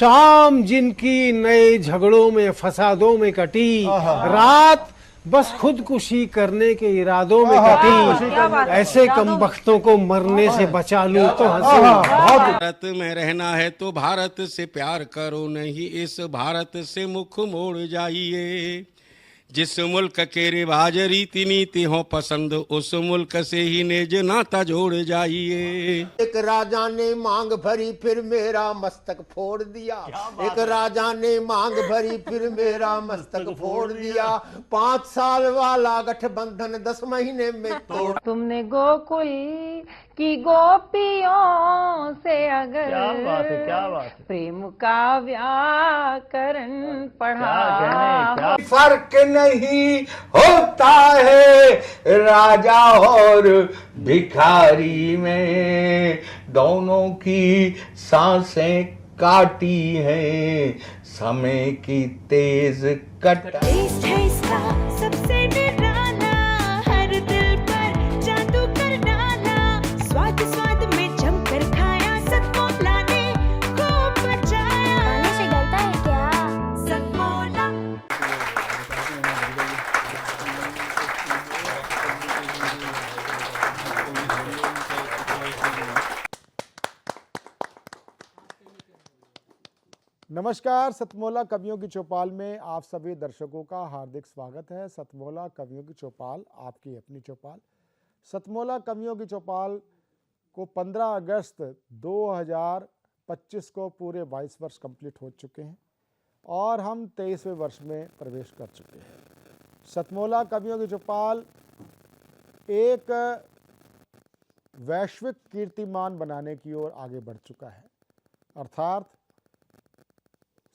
शाम जिनकी नए झगड़ों में फसादों में कटी, रात बस खुदकुशी करने के इरादों में कटी, ऐसे कमबख्तों को मरने से बचा लूं तो हंसी। भारत में रहना है तो भारत से प्यार करो, नहीं इस भारत से मुख मोड़ जाइए। जिस मुल्क के रिवाज रीति नीति हो पसंद, उस मुल्क से ही नेज नाता जोड़ जाइए। एक राजा ने मांग भरी फिर मेरा मस्तक फोड़ दिया। एक राजा ने मांग भरी फिर मेरा मस्तक फोड़ दिया। 5 साल वाला गठबंधन 10 महीने में तोड़। तुमने गोकुल की गोपियों से अगर क्या बात है। प्रेम का व्याकरण पढ़ा, फर्क नहीं होता है राजा और भिखारी में, दोनों की सांसें काटी हैं समय की तेज कटाई। सबसे डराना, हर दिल पर जादू कर डाला, स्वाद स्वाद में जमकर खाया, सतमोला ने खूब बचाया। खाने से डरता है क्या? सतमोला। नमस्कार, सतमोला कवियों की चौपाल में आप सभी दर्शकों का हार्दिक स्वागत है। सतमोला कवियों की चौपाल आपकी अपनी चौपाल। सतमोला कवियों की चौपाल को 15 अगस्त 2025 को पूरे 22 वर्ष कंप्लीट हो चुके हैं और हम 23वें वर्ष में प्रवेश कर चुके हैं। सतमोला कवियों की चौपाल एक वैश्विक कीर्तिमान बनाने की ओर आगे बढ़ चुका है, अर्थात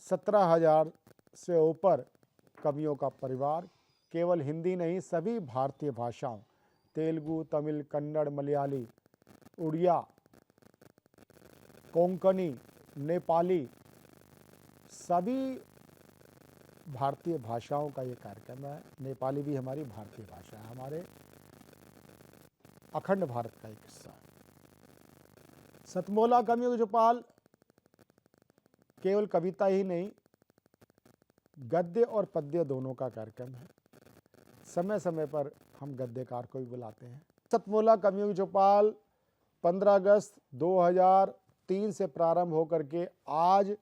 17,000 से ऊपर कवियों का परिवार केवल हिंदी नहीं सभी भारतीय भाषाओं तेलुगु, तमिल, कन्नड़, मलयाली, उड़िया, कोंकणी, नेपाली सभी भारतीय भाषाओं का ये कार्यक्रम है। नेपाली भी हमारी भारतीय भाषा है, हमारे अखंड भारत का एक हिस्सा है। सतमोला कवियों की चौपाल केवल कविता ही नहीं गद्य और पद्य दोनों का कार्यक्रम है। समय समय पर हम गद्यकार को भी बुलाते हैं। सतमोला कवियों की चौपाल 15 अगस्त 2003 से प्रारंभ होकर के आज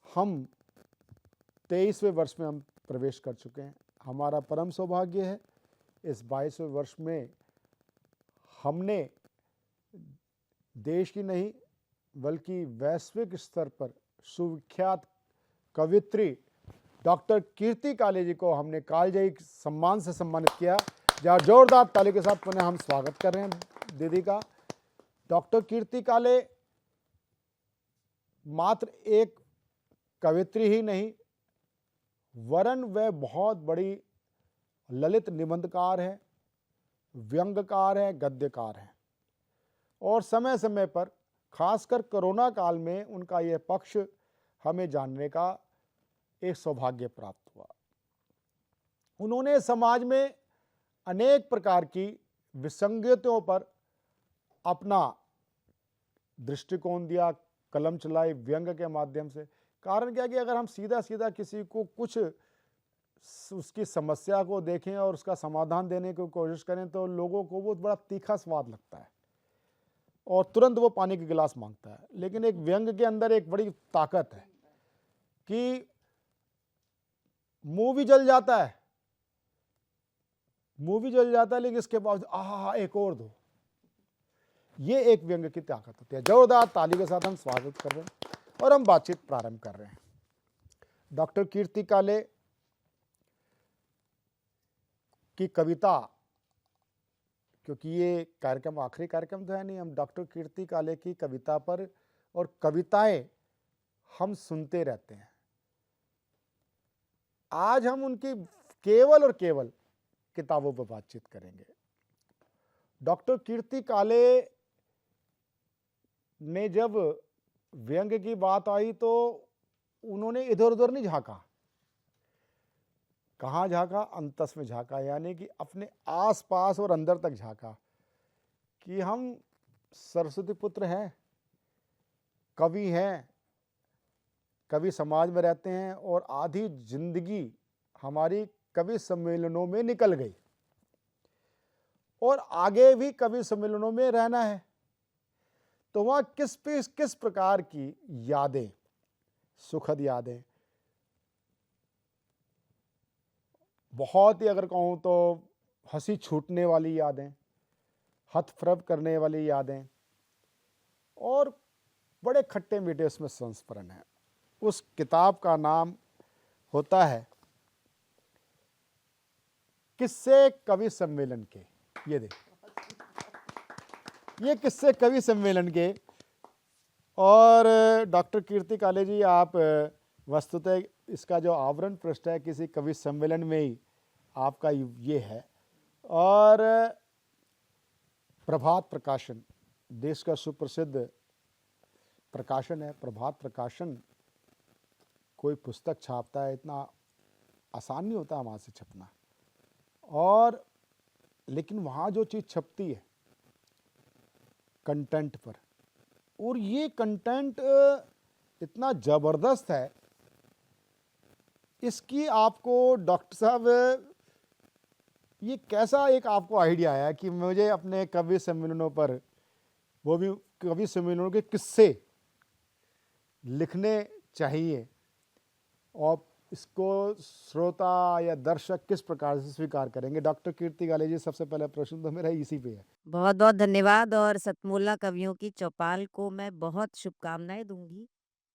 हम 23वें वर्ष में हम प्रवेश कर चुके हैं। हमारा परम सौभाग्य है इस 22वें वर्ष में हमने देश की नहीं बल्कि वैश्विक स्तर पर सुविख्यात कवित्री डॉक्टर कीर्ति काले जी को हमने कालजयी सम्मान से सम्मानित किया। जहाँ जोरदार ताली के साथ पुनः हम स्वागत कर रहे हैं दीदी का। डॉक्टर कीर्ति काले मात्र एक कवित्री ही नहीं वरन वह बहुत बड़ी ललित निबंधकार है, व्यंग्यकार है, गद्यकार है और समय समय पर खासकर कोरोना काल में उनका यह पक्ष हमें जानने का एक सौभाग्य प्राप्त हुआ। उन्होंने समाज में अनेक प्रकार की विसंगतियों पर अपना दृष्टिकोण दिया, कलम चलाई व्यंग के माध्यम से। कारण क्या कि अगर हम सीधा सीधा किसी को कुछ उसकी समस्या को देखें और उसका समाधान देने की कोशिश करें तो लोगों को वो बड़ा तीखा स्वाद लगता है और तुरंत वो पानी के गिलास मांगता है। लेकिन एक व्यंग के अंदर एक बड़ी ताकत है कि मुंह भी जल जाता है, लेकिन इसके बाद एक और दो, ये एक व्यंग की ताकत होती है। जोरदार ताली के साथ हम स्वागत कर रहे हैं और हम बातचीत प्रारंभ कर रहे हैं। डॉक्टर कीर्ति काले की कविता, क्योंकि ये कार्यक्रम आखिरी कार्यक्रम तो है नहीं, हम डॉक्टर कीर्ति काले की कविता पर और कविताएं हम सुनते रहते हैं। आज हम उनकी केवल और केवल किताबों पर बातचीत करेंगे। डॉक्टर कीर्ति काले ने जब व्यंग की बात आई तो उन्होंने इधर उधर नहीं झांका। कहाँ झांका? अंतस में झांका, यानी कि अपने आसपास और अंदर तक झांका कि हम सरस्वती पुत्र हैं, कवि हैं, कवि समाज में रहते हैं और आधी जिंदगी हमारी कवि सम्मेलनों में निकल गई और आगे भी कवि सम्मेलनों में रहना है। तो वहाँ किस प्रकार की यादें, सुखद यादें, बहुत ही अगर कहूँ तो हंसी छूटने वाली यादें, हथफरब करने वाली यादें और बड़े खट्टे मीठे उसमें संस्मरण है। उस किताब का नाम होता है किस्से कवि सम्मेलन के। ये देख, ये किस्से कवि सम्मेलन के। और डॉक्टर कीर्ति काले जी, आप वस्तुतः इसका जो आवरण पृष्ठ है किसी कवि सम्मेलन में ही आपका ये है। और प्रभात प्रकाशन, देश का सुप्रसिद्ध प्रकाशन है। प्रभात प्रकाशन कोई पुस्तक छापता है, इतना आसान नहीं होता वहाँ से छपना। और लेकिन वहाँ जो चीज़ छपती है कंटेंट पर, और ये कंटेंट इतना ज़बरदस्त है, इसकी आपको डॉक्टर साहब, ये कैसा एक आपको आइडिया आया कि मुझे अपने कवि सम्मेलनों पर, वो भी कवि सम्मेलनों के किस्से लिखने चाहिए, और इसको श्रोता या दर्शक किस प्रकार से स्वीकार करेंगे? डॉक्टर कीर्ति काले जी, सबसे पहला प्रश्न तो मेरा इसी पे है। बहुत बहुत धन्यवाद। और सतमोला कवियों की चौपाल को मैं बहुत शुभकामनाएं दूंगी।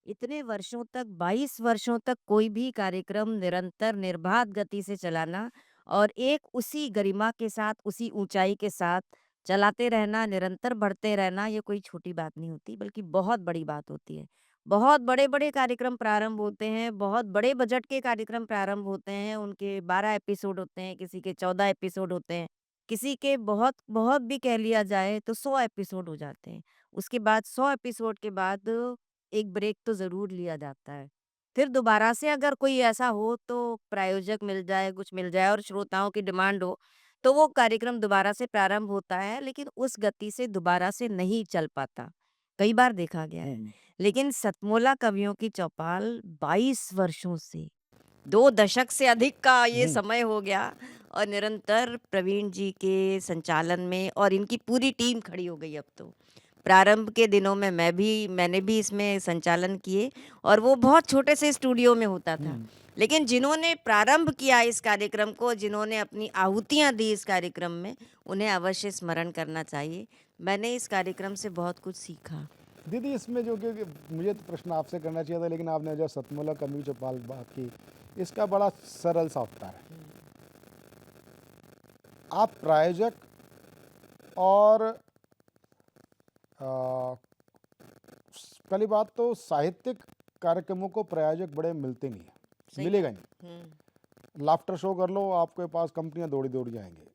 इतने वर्षों तक, 22 वर्षों तक कोई भी कार्यक्रम निरंतर निर्बाध गति से चलाना और एक उसी गरिमा के साथ, उसी ऊंचाई के साथ चलाते रहना, निरंतर बढ़ते रहना, ये कोई छोटी बात नहीं होती, बल्कि बहुत बड़ी बात होती है। बहुत बड़े बड़े कार्यक्रम प्रारंभ होते हैं, बहुत बड़े बजट के कार्यक्रम प्रारंभ होते हैं, उनके 12 एपिसोड होते हैं, किसी के 14 एपिसोड होते हैं, किसी के बहुत बहुत भी कह लिया जाए तो 100 एपिसोड हो जाते हैं। उसके बाद 100 एपिसोड के बाद एक ब्रेक तो ज़रूर लिया जाता है। फिर दोबारा से अगर कोई ऐसा हो तो प्रायोजक मिल जाए, कुछ मिल जाए और श्रोताओं की डिमांड हो, तो वो कार्यक्रम दोबारा से प्रारंभ होता है, लेकिन उस गति से दोबारा से नहीं चल पाता। कई बार देखा गया है। लेकिन सतमोला कवियों की चौपाल 22 वर्षों से, 2 दशक से अधिक का ये समय हो गया और निरंतर प्रवीण जी के संचालन में, और इनकी पूरी टीम खड़ी हो गई अब तो। प्रारंभ के दिनों में मैंने भी इसमें संचालन किए और वो बहुत छोटे से स्टूडियो में होता था। लेकिन जिन्होंने प्रारंभ किया इस कार्यक्रम को, जिन्होंने अपनी आहुतियाँ दी इस कार्यक्रम में, उन्हें अवश्य स्मरण करना चाहिए। मैंने इस कार्यक्रम से बहुत कुछ सीखा। दीदी, इसमें जो कि मुझे तो प्रश्न आपसे करना चाहिए था, लेकिन आपने जो सतमोला कवि चौपाल बात की, इसका बड़ा सरल सा उत्तर है। आप प्रायोजक और पहली बात तो साहित्यिक कार्यक्रमों को प्रायोजक बड़े मिलते नहीं है, मिलेगा नहीं। लाफ्टर शो कर लो, आपके पास कंपनियां दौड़ी दौड़ी आएंगी,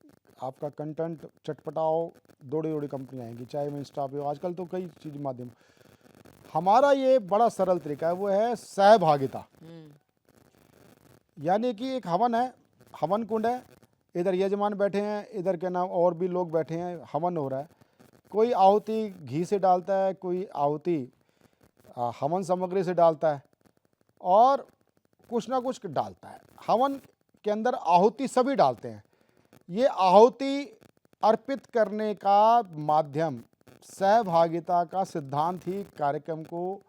आपका कंटेंट चटपटाओ, दौड़ी दौड़ी कंपनियां आएंगी, चाहे वो इंस्टा पे हो, आजकल तो कई चीज माध्यम। हमारा ये बड़ा सरल तरीका है, वो है सहभागिता। यानी कि एक हवन है, हवन कुंड है, इधर यजमान बैठे हैं, इधर के नाम और भी लोग बैठे हैं, हवन हो रहा है। कोई आहुति घी से डालता है, कोई आहुति हवन सामग्री से डालता है, और कुछ ना कुछ डालता है। हवन के अंदर आहुति सभी डालते हैं। ये आहुति अर्पित करने का माध्यम, सहभागिता का सिद्धांत ही कार्यक्रम को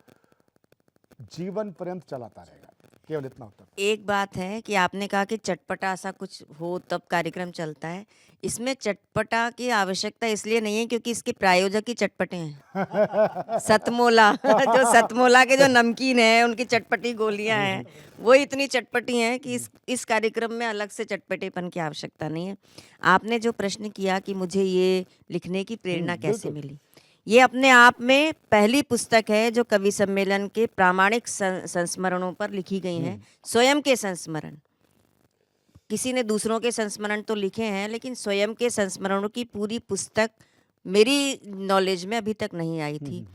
जीवन पर्यंत चलाता रहेगा। केवल इतना होता है। एक बात है कि आपने कहा कि चटपटा सा कुछ हो तब कार्यक्रम चलता है। इसमें चटपटा की आवश्यकता इसलिए नहीं है क्योंकि इसके प्रायोजक ही चटपटे हैं। सतमोला जो सतमोला के जो नमकीन है, उनकी चटपटी गोलियां हैं, वो इतनी चटपटी हैं कि इस कार्यक्रम में अलग से चटपटेपन की आवश्यकता नहीं है। आपने जो प्रश्न किया कि मुझे ये लिखने की प्रेरणा कैसे मिली, ये अपने आप में पहली पुस्तक है जो कवि सम्मेलन के प्रामाणिक संस्मरणों पर लिखी गई हैं। स्वयं के संस्मरण, किसी ने दूसरों के संस्मरण तो लिखे हैं, लेकिन स्वयं के संस्मरणों की पूरी पुस्तक मेरी नॉलेज में अभी तक नहीं आई थी।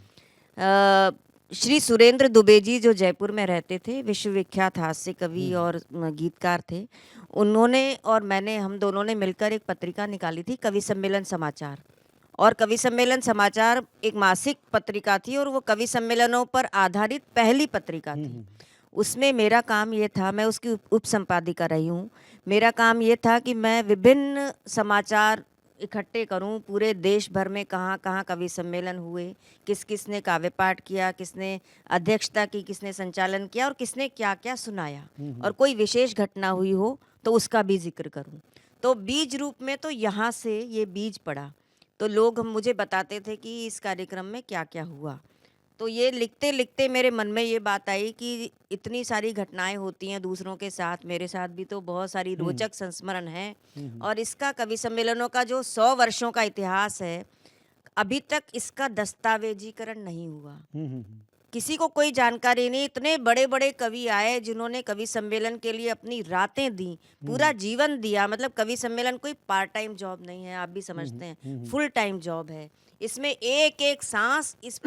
श्री सुरेंद्र दुबे जी जो जयपुर में रहते थे, विश्वविख्यात हास्य कवि और गीतकार थे, उन्होंने और मैंने, हम दोनों ने मिलकर एक पत्रिका निकाली थी, कवि सम्मेलन समाचार। और कवि सम्मेलन समाचार एक मासिक पत्रिका थी और वो कवि सम्मेलनों पर आधारित पहली पत्रिका थी। उसमें मेरा काम ये था, मैं उसकी उप संपादिका रही हूँ। मेरा काम ये था कि मैं विभिन्न समाचार इकट्ठे करूं, पूरे देश भर में कहाँ कहाँ कवि सम्मेलन हुए, किस किस ने काव्य पाठ किया, किसने अध्यक्षता की, किसने संचालन किया और किसने क्या क्या सुनाया, और कोई विशेष घटना हुई हो तो उसका भी जिक्र करूं। तो बीज रूप में तो यहाँ से ये बीज पड़ा, तो लोग मुझे बताते थे कि इस कार्यक्रम में क्या क्या हुआ। तो ये लिखते लिखते मेरे मन में ये बात आई कि इतनी सारी घटनाएं होती हैं दूसरों के साथ, मेरे साथ भी तो बहुत सारी रोचक संस्मरण हैं, और इसका कवि सम्मेलनों का जो 100 वर्षों का इतिहास है, अभी तक इसका दस्तावेजीकरण नहीं हुआ। किसी को कोई जानकारी नहीं। इतने बड़े बड़े कवि आए जिन्होंने कवि सम्मेलन के लिए अपनी रातें दी, पूरा जीवन दिया। मतलब कवि सम्मेलन कोई पार्ट टाइम जॉब नहीं है, आप भी समझते हैं, फुल टाइम जॉब है। इसमें एक एक सांस इस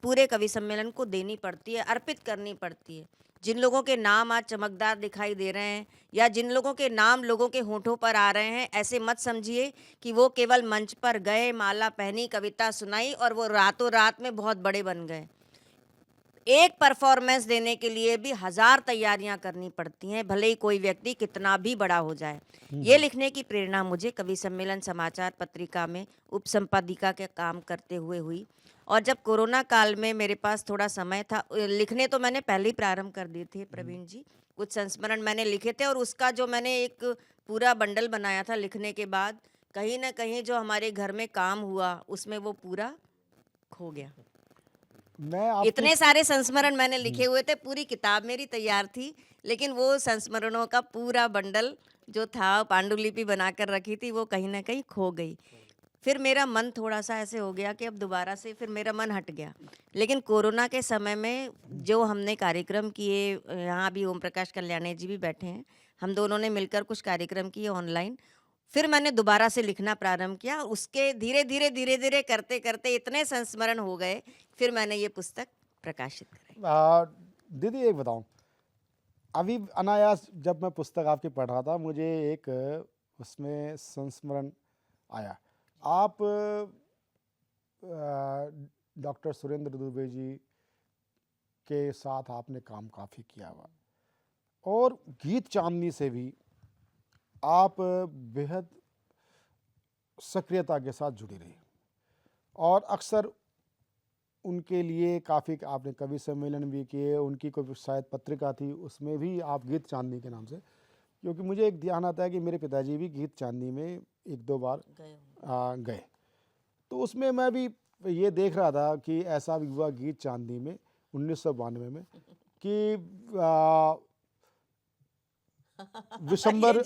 पूरे कवि सम्मेलन को देनी पड़ती है, अर्पित करनी पड़ती है। जिन लोगों के नाम आज चमकदार दिखाई दे रहे हैं, या जिन लोगों के नाम लोगों के होठों पर आ रहे हैं, ऐसे मत समझिए कि वो केवल मंच पर गए, माला पहनी, कविता सुनाई और वो रातों रात में बहुत बड़े बन गए। एक परफॉर्मेंस देने के लिए भी 1000 तैयारियां करनी पड़ती हैं, भले ही कोई व्यक्ति कितना भी बड़ा हो जाए। ये लिखने की प्रेरणा मुझे कवि सम्मेलन समाचार पत्रिका में उप संपादिका के काम करते हुए हुई। और जब कोरोना काल में मेरे पास थोड़ा समय था, लिखने तो मैंने पहले ही प्रारंभ कर दिए थे प्रवीण जी, कुछ संस्मरण मैंने लिखे थे, और उसका जो मैंने एक पूरा बंडल बनाया था लिखने के बाद, कहीं ना कहीं जो हमारे घर में काम हुआ उसमें वो पूरा खो गया। मैं आपकी इतने सारे संस्मरण मैंने लिखे हुए थे, पूरी किताब मेरी तैयार थी, लेकिन वो संस्मरणों का पूरा बंडल जो था, पांडुलिपि बनाकर रखी थी, वो कहीं ना कहीं खो गई। फिर मेरा मन थोड़ा सा ऐसे हो गया कि अब दोबारा से फिर मेरा मन हट गया। लेकिन कोरोना के समय में जो हमने कार्यक्रम किए, यहाँ भी ओम प्रकाश कल्याणी जी भी बैठे हैं, हम दोनों ने मिलकर कुछ कार्यक्रम किए ऑनलाइन। फिर मैंने दोबारा से लिखना प्रारंभ किया। उसके धीरे धीरे करते करते इतने संस्मरण हो गए, फिर मैंने ये पुस्तक प्रकाशित कराई। दीदी एक बताऊं, अभी अनायास जब मैं पुस्तक आपकी पढ़ रहा था, मुझे एक उसमें संस्मरण आया। आप डॉक्टर सुरेंद्र दुबे जी के साथ आपने काम काफ़ी किया हुआ, और गीत चांदनी से भी आप बेहद सक्रियता के साथ जुड़ी रही, और अक्सर उनके लिए काफ़ी आपने कवि सम्मेलन भी किए, उनकी कोई शायद पत्रिका थी, उसमें भी आप गीत चांदनी के नाम से, क्योंकि मुझे एक ध्यान आता है कि मेरे पिताजी भी गीत चांदनी में 1-2 बार गए, तो उसमें मैं भी ये देख रहा था कि ऐसा भी हुआ गीत चांदनी में 1992 में कि विशंबर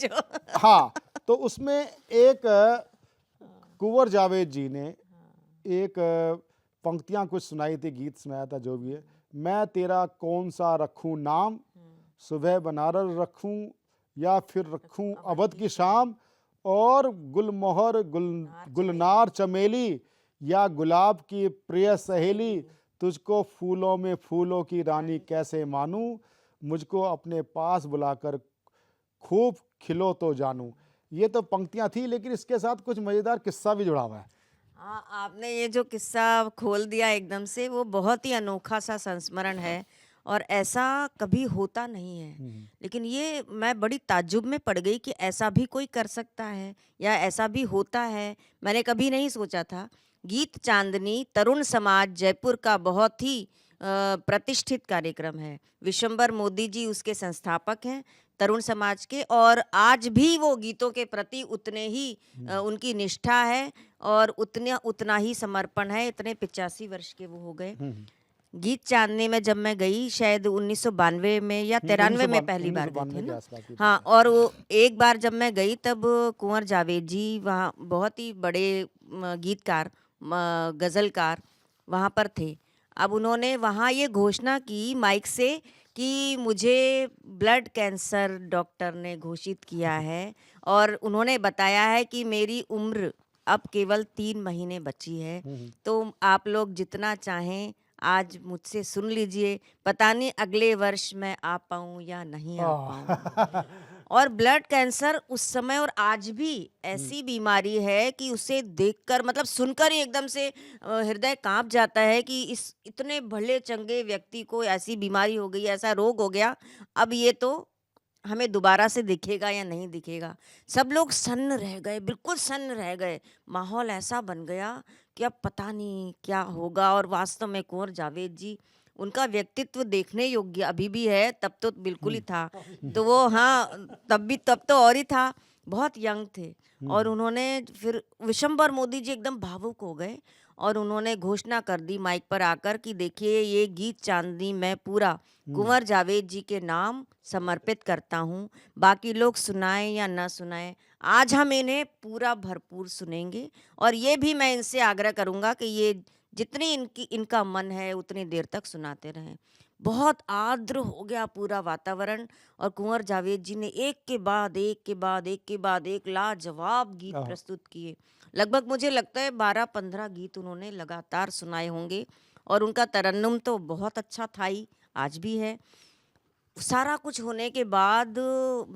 हाँ, तो उसमें एक कुंवर जावेद जी ने एक पंक्तियां कुछ सुनाई थी, गीत सुनाया था, जो भी है। मैं तेरा कौन सा रखूं नाम, सुबह बनारस रखूं या फिर रखूं अवध की शाम, और गुलमोहर गुलनार चमेली या गुलाब की प्रिय सहेली, तुझको फूलों में फूलों की रानी कैसे मानूं, मुझको अपने पास बुलाकर खूब खिलो तो जानूं। ये तो पंक्तियां थी, लेकिन इसके साथ कुछ मज़ेदार किस्सा भी जुड़ा हुआ है। हाँ, आपने ये जो किस्सा खोल दिया एकदम से, वो बहुत ही अनोखा सा संस्मरण है, और ऐसा कभी होता नहीं है। लेकिन ये मैं बड़ी ताज्जुब में पड़ गई कि ऐसा भी कोई कर सकता है या ऐसा भी होता है, मैंने कभी नहीं सोचा था। गीत चांदनी तरुण समाज जयपुर का बहुत ही प्रतिष्ठित कार्यक्रम है। विशंबर मोदी जी उसके संस्थापक हैं, तरुण समाज के, और आज भी वो गीतों के प्रति उतने ही उनकी निष्ठा है और उतना ही समर्पण है। इतने 85 वर्ष के वो हो गए। गीत चांदनी में जब मैं गई, शायद 1992 में या 93 में पहली बार गई थी ना। हाँ, और वो एक बार जब मैं गई तब कुंवर जावेद जी वहाँ बहुत ही बड़े गीतकार, गज़लकार वहाँ पर थे। अब उन्होंने वहाँ ये घोषणा की माइक से कि मुझे ब्लड कैंसर डॉक्टर ने घोषित किया है, और उन्होंने बताया है कि मेरी उम्र अब केवल 3 महीने बची है, तो आप लोग जितना चाहें आज मुझसे सुन लीजिए, पता नहीं अगले वर्ष मैं आ पाऊँ या नहीं आ पाऊँ। और ब्लड कैंसर उस समय और आज भी ऐसी बीमारी है कि उसे देखकर मतलब सुनकर ही एकदम से हृदय कांप जाता है कि इस इतने भले चंगे व्यक्ति को ऐसी बीमारी हो गई, ऐसा रोग हो गया। अब ये तो हमें दोबारा से दिखेगा या नहीं दिखेगा। सब लोग सन्न रह गए, बिल्कुल सन्न रह गए। माहौल ऐसा बन गया कि अब पता नहीं क्या होगा। और वास्तव में कुंवर जावेद जी, उनका व्यक्तित्व देखने योग्य अभी भी है, तब तो बिल्कुल ही था। तो वो हाँ, तब तो और ही था, बहुत यंग थे। और उन्होंने फिर विशंबर मोदी जी एकदम भावुक हो गए और उन्होंने घोषणा कर दी माइक पर आकर कि देखिए ये गीत चांदनी मैं पूरा कुंवर जावेद जी के नाम समर्पित करता हूँ। बाकी लोग सुनाएं या ना सुनाएं, आज हम इन्हें पूरा भरपूर सुनेंगे। और ये भी मैं इनसे आग्रह करूँगा कि ये जितनी इनका मन है उतनी देर तक सुनाते रहें। बहुत आर्द्र हो गया पूरा वातावरण और कुंवर जावेद जी ने एक के बाद एक के बाद एक के बाद एक लाजवाब गीत प्रस्तुत किए। लगभग मुझे लगता है 12-15 गीत उन्होंने लगातार सुनाए होंगे। और उनका तरन्नुम तो बहुत अच्छा था ही, आज भी है। सारा कुछ होने के बाद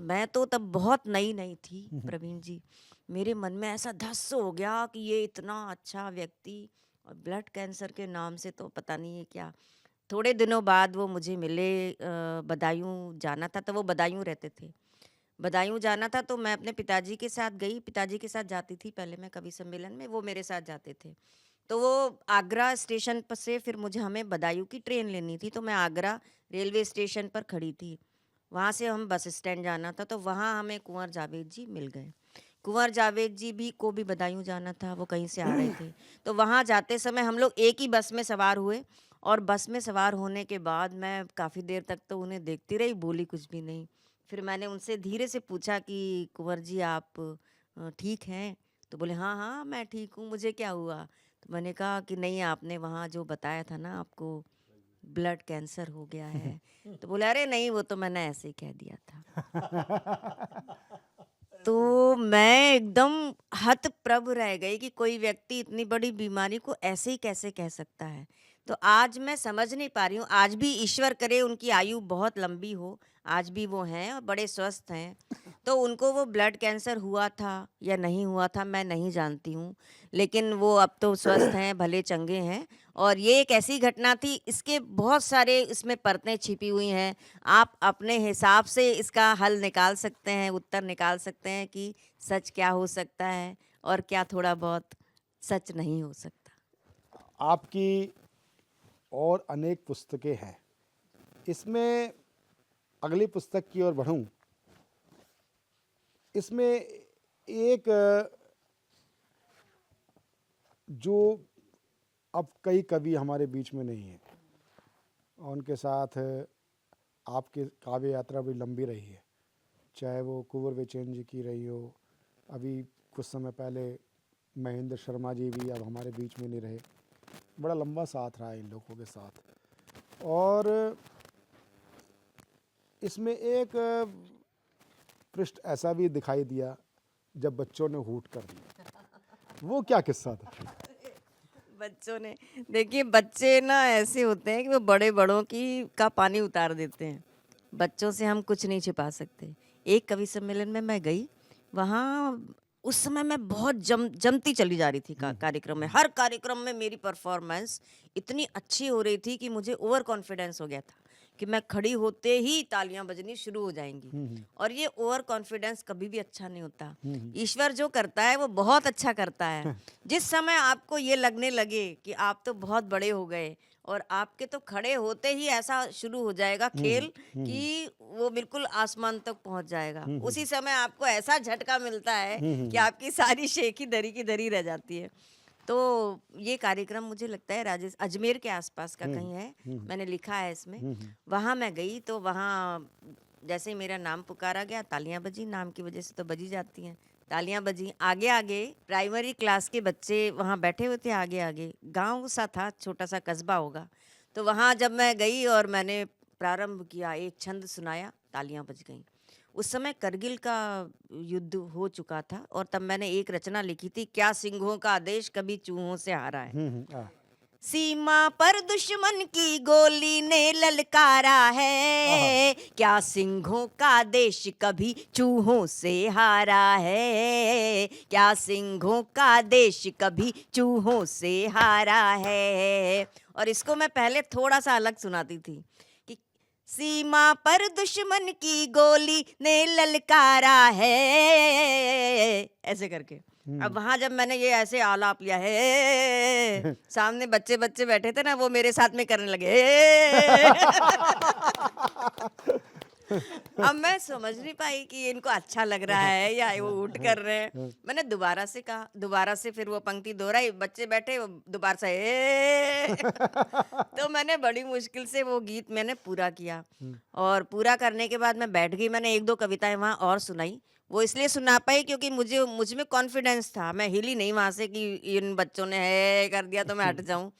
मैं तो तब बहुत नई थी प्रवीण जी। मेरे मन में ऐसा धस हो गया कि ये इतना अच्छा व्यक्ति और ब्लड कैंसर के नाम से तो पता नहीं है क्या। थोड़े दिनों बाद वो मुझे मिले, बदायूं जाना था, तो वो बदायूं रहते थे। बदायूं जाना था तो मैं अपने पिताजी के साथ गई। पिताजी के साथ जाती थी पहले मैं कवि सम्मेलन में, वो मेरे साथ जाते थे। तो वो आगरा स्टेशन पर से फिर मुझे हमें बदायूं की ट्रेन लेनी थी, तो मैं आगरा रेलवे स्टेशन पर खड़ी थी। वहाँ से हम बस स्टैंड जाना था, तो वहाँ हमें कुंवर जावेद जी मिल गए। कुंवर जावेद जी को भी बदायूं जाना था, वो कहीं से आ रहे थे। तो वहाँ जाते समय हम लोग एक ही बस में सवार हुए। और बस में सवार होने के बाद मैं काफ़ी देर तक तो उन्हें देखती रही, बोली कुछ भी नहीं। फिर मैंने उनसे धीरे से पूछा कि कुंवर जी आप ठीक हैं? तो बोले हाँ हाँ मैं ठीक हूँ, मुझे क्या हुआ? तो मैंने कहा कि नहीं, आपने वहाँ जो बताया था ना आपको ब्लड कैंसर हो गया है। तो बोले अरे नहीं, वो तो मैंने ऐसे ही कह दिया था। तो मैं एकदम हतप्रभ रह गई कि कोई व्यक्ति इतनी बड़ी बीमारी को ऐसे ही कैसे कह सकता है। तो आज मैं समझ नहीं पा रही हूँ। आज भी ईश्वर करे उनकी आयु बहुत लंबी हो, आज भी वो हैं और बड़े स्वस्थ हैं। तो उनको वो ब्लड कैंसर हुआ था या नहीं हुआ था मैं नहीं जानती हूँ, लेकिन वो अब तो स्वस्थ हैं, भले चंगे हैं। और ये एक ऐसी घटना थी, इसके बहुत सारे इसमें परतें छिपी हुई हैं। आप अपने हिसाब से इसका हल निकाल सकते हैं, उत्तर निकाल सकते हैं कि सच क्या हो सकता है और क्या थोड़ा बहुत सच नहीं हो सकता। आपकी और अनेक पुस्तकें हैं, इसमें अगली पुस्तक की ओर बढ़ूं। इसमें एक जो अब कई कवि हमारे बीच में नहीं हैं और उनके साथ आपकी काव्य यात्रा भी लंबी रही है, चाहे वो कुंवर बेचैन जी की रही हो, अभी कुछ समय पहले महेंद्र शर्मा जी भी अब हमारे बीच में नहीं रहे। बड़ा लंबा साथ रहा इन लोगों के साथ। और इसमें एक पृष्ठ ऐसा भी दिखाई दिया जब बच्चों ने हूट कर दिया, वो क्या किस्सा था? बच्चों ने, देखिए बच्चे ना ऐसे होते हैं कि वो बड़े बड़ों का पानी उतार देते हैं। बच्चों से हम कुछ नहीं छिपा सकते। एक कवि सम्मेलन में मैं गई, वहाँ उस समय मैं बहुत जमती चली जा रही थी कार्यक्रम में। हर कार्यक्रम में मेरी परफॉर्मेंस इतनी अच्छी हो रही थी कि मुझे ओवर कॉन्फिडेंस हो गया था कि मैं खड़ी होते ही तालियां बजनी शुरू हो जाएंगी। और ये ओवर कॉन्फिडेंस कभी भी अच्छा नहीं होता। ईश्वर जो करता है वो बहुत अच्छा करता है। जिस समय आपको ये लगने लगे कि आप तो बहुत बड़े हो गए और आपके तो खड़े होते ही ऐसा शुरू हो जाएगा खेल कि वो बिल्कुल आसमान तक पहुंच जाएगा, उसी समय आपको ऐसा झटका मिलता है कि आपकी सारी शेखी दरी की दरी रह जाती है। तो ये कार्यक्रम मुझे लगता है अजमेर के आसपास का कहीं है, मैंने लिखा है इसमें। वहाँ मैं गई तो वहाँ जैसे ही मेरा नाम पुकारा गया, तालियां बजी, नाम की वजह से तो बजी जाती हैं, तालियां बजी। आगे आगे प्राइमरी क्लास के बच्चे वहाँ बैठे हुए थे, आगे आगे गांव सा था, छोटा सा कस्बा होगा। तो वहाँ जब मैं गई और मैंने प्रारंभ किया, एक छंद सुनाया, तालियां बज गईं। उस समय करगिल का युद्ध हो चुका था और तब मैंने एक रचना लिखी थी, क्या सिंहों का आदेश कभी चूहों से हारा है। सीमा पर दुश्मन की गोली ने ललकारा है, क्या सिंहों का देश कभी चूहों से हारा है, क्या सिंहों का देश कभी चूहों से हारा है। और इसको मैं पहले थोड़ा सा अलग सुनाती थी कि सीमा पर दुश्मन की गोली ने ललकारा है, ऐसे करके। अब वहां जब मैंने ये ऐसे आलाप लिया है, सामने बच्चे बच्चे बैठे थे ना, वो मेरे साथ में करने लगे अब मैं समझ नहीं पाई कि इनको अच्छा लग रहा है या वो उठ कर रहे हैं। मैंने दोबारा से कहा, दोबारा से फिर वो पंक्ति दोहराई, बच्चे बैठे, वो दोबारा से तो मैंने बड़ी मुश्किल से वो गीत मैंने पूरा किया। और पूरा करने के बाद मैं बैठ गई, मैंने एक दो कविताएं वहाँ और सुनाई। वो इसलिए सुना पाई क्योंकि मुझ में कॉन्फिडेंस था, मैं हिली नहीं वहां से कि इन बच्चों ने है कर दिया तो मैं हट जाऊं।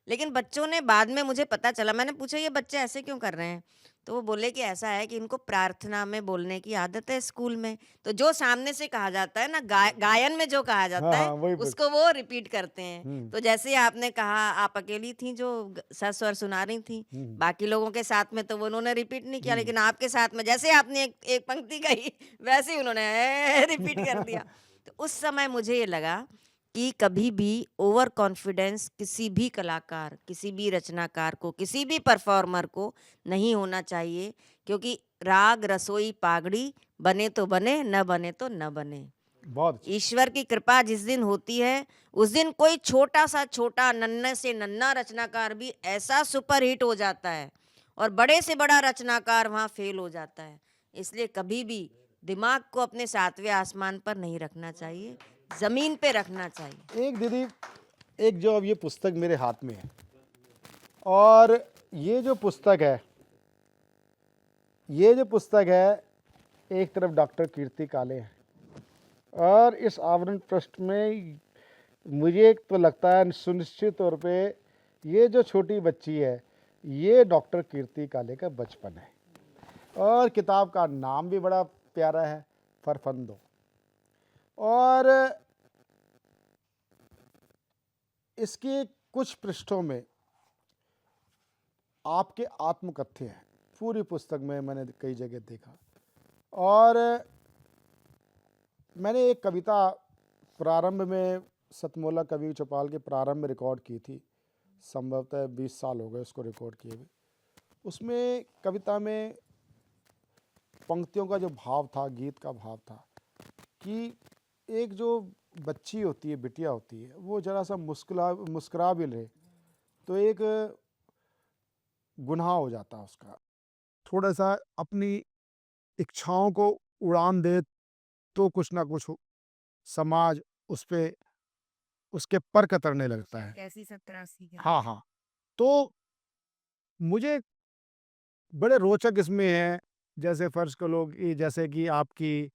लेकिन बच्चों ने, बाद में मुझे पता चला, मैंने पूछा ये बच्चे ऐसे क्यों कर रहे हैं, तो वो बोले कि ऐसा है कि इनको प्रार्थना में बोलने की आदत है स्कूल में, तो जो सामने से कहा जाता है ना, गायन में जो कहा जाता है, वही उसको वो रिपीट करते हैं। तो जैसे ही आपने कहा, आप अकेली थी जो सर स्वर सुना रही थी, बाकी लोगों के साथ में तो वो उन्होंने रिपीट नहीं किया, लेकिन आपके साथ में जैसे आपने एक पंक्ति कही, वैसे ही उन्होंने रिपीट कर दिया। तो उस समय मुझे ये लगा कि कभी भी ओवर कॉन्फिडेंस किसी भी कलाकार, किसी भी रचनाकार को, किसी भी परफॉर्मर को नहीं होना चाहिए, क्योंकि राग रसोई पागड़ी बने तो बने, न बने तो न बने। बहुत अच्छा। ईश्वर की कृपा जिस दिन होती है, उस दिन कोई छोटा सा छोटा, नन्हे से नन्हा रचनाकार भी ऐसा सुपर हिट हो जाता है, और बड़े से बड़ा रचनाकार वहाँ फेल हो जाता है। इसलिए कभी भी दिमाग को अपने सातवें आसमान पर नहीं रखना चाहिए, जमीन पे रखना चाहिए। एक दीदी, एक जो अब ये पुस्तक मेरे हाथ में है, और ये जो पुस्तक है, एक तरफ डॉक्टर कीर्ति काले है, और इस आवरण पृष्ठ में मुझे एक तो लगता है सुनिश्चित तौर पे ये जो छोटी बच्ची है, ये डॉक्टर कीर्ति काले का बचपन है। और किताब का नाम भी बड़ा प्यारा है, फरफंदो। और इसके कुछ पृष्ठों में आपके आत्मकथ्य हैं, पूरी पुस्तक में मैंने कई जगह देखा। और मैंने एक कविता प्रारंभ में सतमोला कवि चौपाल के प्रारंभ में रिकॉर्ड की थी, संभवतः 20 साल हो गए उसको रिकॉर्ड किए हुए। उसमें कविता में पंक्तियों का जो भाव था, गीत का भाव था कि एक जो बच्ची होती है, बिटिया होती है, वो जरा सा मुस्कुरा भी ले तो एक गुनाह हो जाता है उसका। थोड़ा सा अपनी इच्छाओं को उड़ान दे तो कुछ ना कुछ समाज उस पे उसके पर कतरने लगता है। कैसी 87 हाँ। तो मुझे बड़े रोचक इसमें है, जैसे फर्ज को लोग, जैसे कि आपकी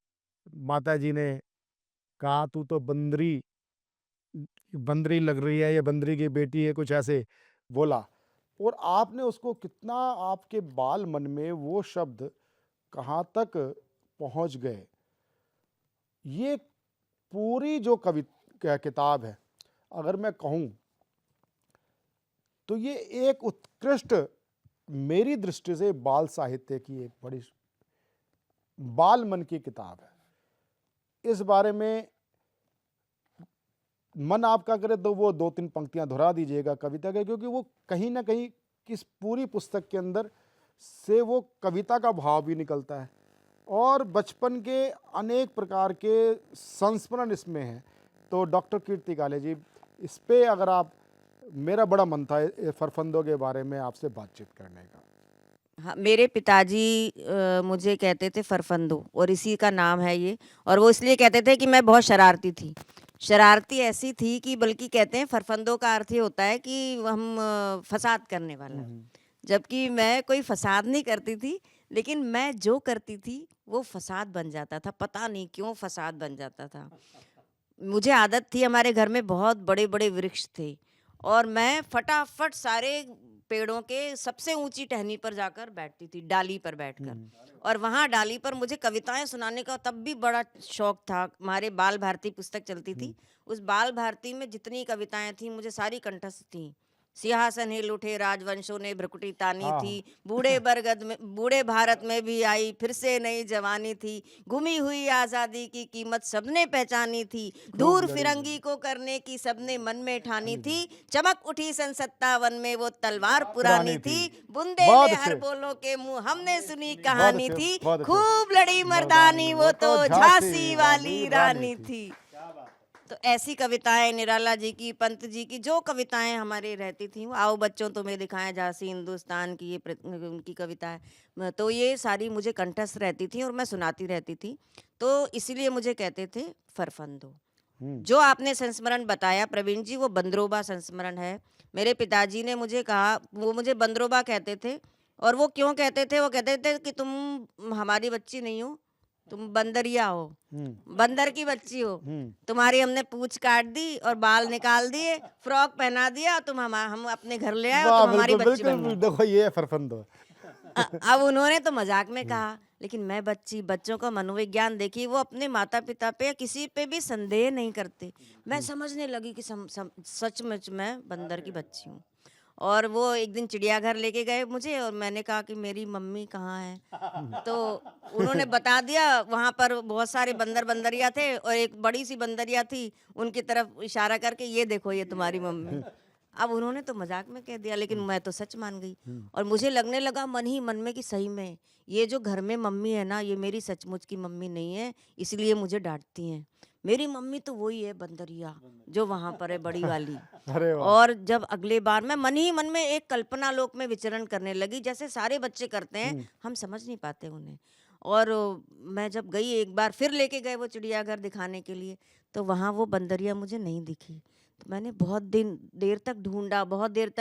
माता जी ने कहा तू तो बंदरी लग रही है, ये बंदरी की बेटी है, कुछ ऐसे बोला, और आपने उसको कितना, आपके बाल मन में वो शब्द कहाँ तक पहुँच गए। ये पूरी जो किताब है, अगर मैं कहूँ तो ये एक उत्कृष्ट, मेरी दृष्टि से बाल साहित्य की एक बड़ी बाल मन की किताब है। इस बारे में मन आपका करे तो वो 2-3 पंक्तियां दोहरा दीजिएगा कविता के, क्योंकि वो कहीं ना कहीं किस पूरी पुस्तक के अंदर से वो कविता का भाव भी निकलता है, और बचपन के अनेक प्रकार के संस्मरण इसमें हैं। तो डॉक्टर कीर्ति काले जी, इस पे अगर आप, मेरा बड़ा मन था फरफंदो के बारे में आपसे बातचीत करने का। हाँ, मेरे पिताजी मुझे कहते थे फरफंदो, और इसी का नाम है ये। और वो इसलिए कहते थे कि मैं बहुत शरारती थी। शरारती ऐसी थी कि बल्कि कहते हैं फरफंदो का अर्थ ये होता है कि हम फसाद करने वाला, जबकि मैं कोई फसाद नहीं करती थी, लेकिन मैं जो करती थी वो फसाद बन जाता था, पता नहीं क्यों फसाद बन जाता था। मुझे आदत थी, हमारे घर में बहुत बड़े बड़े वृक्ष थे, और मैं फटाफट सारे पेड़ों के सबसे ऊंची टहनी पर जाकर बैठती थी, डाली पर बैठकर, और वहाँ डाली पर मुझे कविताएं सुनाने का तब भी बड़ा शौक था। हमारे बाल भारती पुस्तक चलती थी, उस बाल भारती में जितनी कविताएं थी मुझे सारी कंठस्थ थी, सिंहासन हिल उठे राजवंशों ने भ्रकुटी तानी थी, बूढ़े भारत में भी आई फिर से नई जवानी थी, गुमी हुई आजादी की कीमत सबने पहचानी थी, दूर फिरंगी को करने की सबने मन में ठानी थी, चमक उठी सन 57 में वो तलवार पुरानी थी, बुंदे बहुत में हर अच्छे। बोलों के मुंह हमने सुनी कहानी अच्छे, थी, बहुत अच्छे। खूब लड़ी मर्दानी वो तो झांसी वाली रानी थी। तो ऐसी कविताएं निराला जी की, पंत जी की जो कविताएं हमारे रहती थी, वो आओ बच्चों तुम्हें दिखाएं झांसी हिंदुस्तान की, ये उनकी कविता है, तो ये सारी मुझे कंठस्थ रहती थी और मैं सुनाती रहती थी। तो इसीलिए मुझे कहते थे फरफंदो। जो आपने संस्मरण बताया प्रवीण जी, वो बंदरोबा संस्मरण है। मेरे पिताजी ने मुझे कहा, वो मुझे बंदरोबा कहते थे। और वो क्यों कहते थे? वो कहते थे कि तुम हमारी बच्ची नहीं हो, तुम बंदरिया हो, बंदर की बच्ची हो, तुम्हारी हमने पूंछ काट दी और बाल निकाल दिए, फ्रॉक पहना दिया, तुम हम अपने घर ले आए और वाह, तुम हमारी बिल्कुल बच्ची बन बिल्कुल, गई। देखो ये फरफंदो। अब उन्होंने तो मजाक में कहा, लेकिन मैं बच्चों का मनोविज्ञान देखी, वो अपने माता पिता पे या किसी पे भी संदेह नहीं करते। मैं समझने लगी कि सचमुच मैं बंदर की बच्ची हूँ। और वो एक दिन चिड़ियाघर लेके गए मुझे और मैंने कहा कि मेरी मम्मी कहाँ है, तो उन्होंने बता दिया, वहाँ पर बहुत सारे बंदरिया थे और एक बड़ी सी बंदरिया थी, उनकी तरफ इशारा करके ये देखो ये तुम्हारी मम्मी। अब उन्होंने तो मजाक में कह दिया, लेकिन मैं तो सच मान गई। और मुझे लगने लगा मन ही मन में कि सही में ये जो घर में मम्मी है ना, ये मेरी सचमुच की मम्मी नहीं है, इसलिए मुझे डांटती हैं। मेरी मम्मी तो वही है बंदरिया जो वहां पर है, बड़ी वाली। अरे वाह। और जब अगले बार मैं मन ही मन में एक कल्पना लोक में विचरण करने लगी, जैसे सारे बच्चे करते हैं, हम समझ नहीं पाते उन्हें। और मैं जब गई एक बार, फिर लेके गए वो चिड़ियाघर दिखाने के लिए, तो वहाँ वो बंदरिया मुझे नहीं दिखी। तो मैंने बहुत देर तक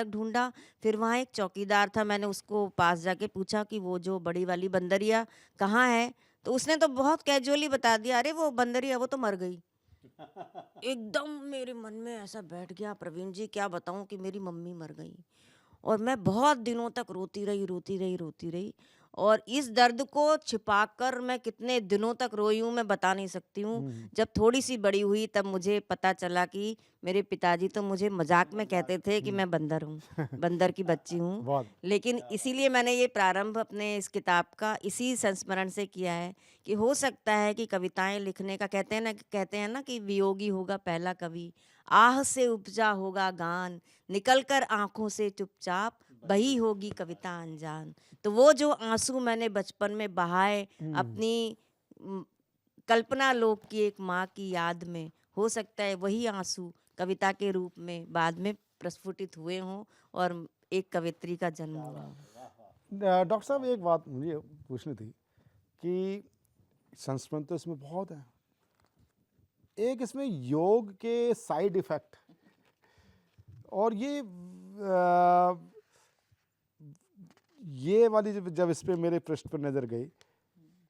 ढूंढा। फिर वहाँ एक चौकीदार था, मैंने उसको पास जाके पूछा कि वो जो बड़ी वाली बंदरिया कहाँ है, तो उसने तो बहुत कैजुअली बता दिया, अरे वो बंदरिया वो तो मर गई। एकदम मेरे मन में ऐसा बैठ गया प्रवीण जी, क्या बताऊं कि मेरी मम्मी मर गई। और मैं बहुत दिनों तक रोती रही। और इस दर्द को छिपाकर मैं कितने दिनों तक रोई हूँ मैं बता नहीं सकती हूँ। जब थोड़ी सी बड़ी हुई तब मुझे पता चला कि मेरे पिताजी तो मुझे मजाक में कहते थे कि मैं बंदर हूँ, बंदर की बच्ची हूँ। बहुत। लेकिन इसीलिए मैंने ये प्रारंभ अपने इस किताब का इसी संस्मरण से किया है कि हो सकता है कि कविताएं लिखने का, कहते हैं ना कि वियोगी होगा पहला कवि, आह से उपजा होगा गान, निकलकर आंखों से चुपचाप बही होगी कविता अनजान। तो वो जो आंसू मैंने बचपन में बहाए अपनी कल्पना लोक की एक माँ की याद में, हो सकता है वही आंसू कविता के रूप में बाद में प्रस्फुटित हुए हों और एक कवित्री का जन्म हुआ हो। डॉक्टर साहब, एक बात मुझे पूछनी थी कि संस्मरण तो इसमें बहुत है, एक इसमें योग के साइड इफेक्ट, और ये वाली जब इस पे मेरे पृष्ठ पर नज़र गई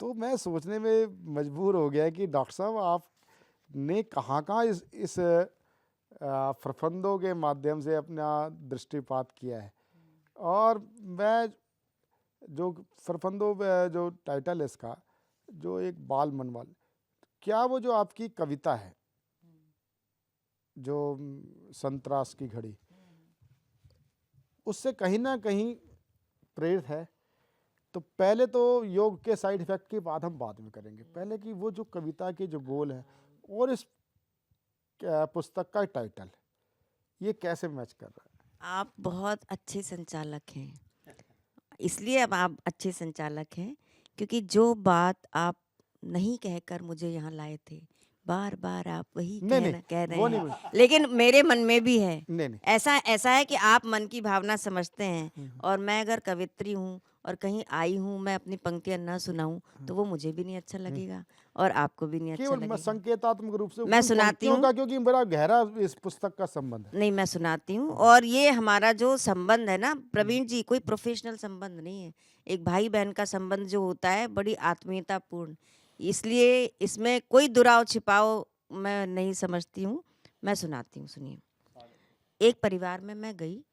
तो मैं सोचने में मजबूर हो गया कि डॉक्टर साहब आपने कहाँ इस फरफंदों के माध्यम से अपना दृष्टिपात किया है। और मैं जो फरफंदों जो टाइटल है इसका, जो एक बाल मनवाल, क्या वो जो आपकी कविता है जो संतरास की घड़ी, उससे कहीं ना कहीं प्रेरित है? तो पहले तो योग के साइड इफेक्ट की बात हम बाद में करेंगे, पहले कि वो जो कविता के जो गोल है और इस पुस्तक का टाइटल, ये कैसे मैच कर रहा है? आप बहुत अच्छे संचालक हैं, इसलिए अब आप अच्छे संचालक हैं क्योंकि जो बात आप नहीं कहकर मुझे यहाँ लाए थे, बार बार आप वही कह रहे वो हैं, नहीं, लेकिन मेरे मन में भी है। नहीं। ऐसा है कि आप मन की भावना समझते हैं, और मैं अगर कवित्री हूँ और कहीं आई हूँ, मैं अपनी पंक्तियाँ न सुनाऊं तो वो मुझे भी नहीं अच्छा लगेगा और आपको भी नहीं अच्छा केवल लगेगा। संकेतात्मक रूप से मैं सुनाती हूँ, क्योंकि बड़ा गहरा इस पुस्तक का संबंध है। नहीं मैं सुनाती हूँ। और ये हमारा जो संबंध है ना प्रवीण जी, कोई प्रोफेशनल संबंध नहीं है, एक भाई बहन का संबंध जो होता है बड़ी आत्मीयतापूर्ण, इसलिए इसमें कोई दुराव छिपाव मैं नहीं समझती हूँ। मैं सुनाती हूँ, सुनिए। एक परिवार में मैं गई,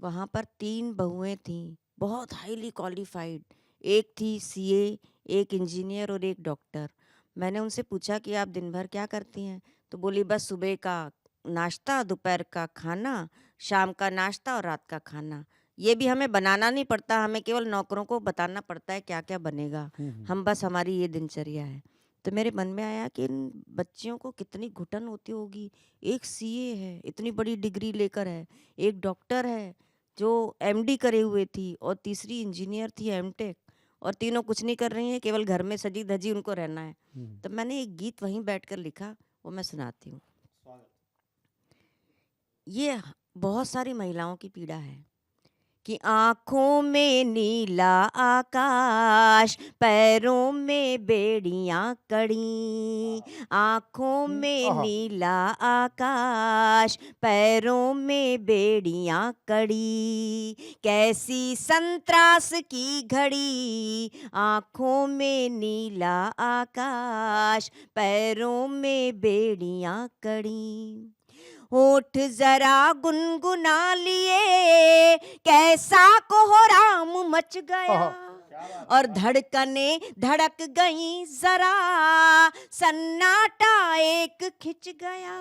वहाँ पर 3 बहुएं थीं, बहुत हाईली क्वालिफाइड, एक थी सीए, एक इंजीनियर और एक डॉक्टर। मैंने उनसे पूछा कि आप दिन भर क्या करती हैं, तो बोली बस सुबह का नाश्ता, दोपहर का खाना, शाम का नाश्ता और रात का खाना। ये भी हमें बनाना नहीं पड़ता, हमें केवल नौकरों को बताना पड़ता है क्या क्या बनेगा। हम बस, हमारी ये दिनचर्या है। तो मेरे मन में आया कि इन बच्चियों को कितनी घुटन होती होगी। एक सीए है, इतनी बड़ी डिग्री लेकर है, एक डॉक्टर है जो एमडी करे हुए थी, और तीसरी इंजीनियर थी एमटेक, और तीनों कुछ नहीं कर रही हैं, केवल घर में सजी धजी उनको रहना है। तो मैंने एक गीत वहीं बैठकर लिखा, वो मैं सुनाती हूँ। ये बहुत सारी महिलाओं की पीड़ा है कि आँखों में नीला आकाश, पैरों में बेड़ियाँ कड़ी। आँखों में आहा। नीला आकाश, पैरों में बेड़ियाँ कड़ी। कैसी संत्रास की घड़ी, आँखों में नीला आकाश, पैरों में बेड़ियाँ कड़ी। होठ जरा गुनगुना लिए, कैसा कोहराम मच गया, और धड़कने धड़क गई जरा, सन्नाटा एक खिंच गया।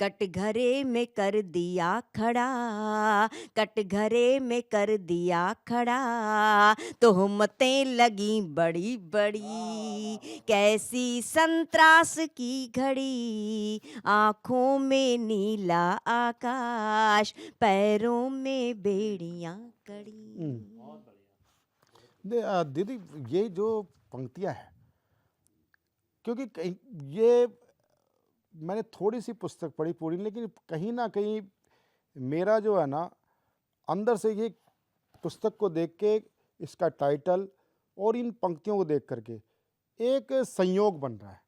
कटघरे में कर दिया खड़ा, कटघरे में कर दिया खड़ा, तोहमतें लगी बड़ी बड़ी। कैसी संत्रास की घड़ी, आँखों में नीला आकाश, पैरों में बेड़ियाँ कड़ी। दीदी, ये जो पंक्तियां हैं, क्योंकि ये मैंने थोड़ी सी पुस्तक पढ़ी पूरी, लेकिन कहीं ना कहीं मेरा जो है ना, अंदर से ये पुस्तक को देख के, इसका टाइटल और इन पंक्तियों को देख करके एक संयोग बन रहा है।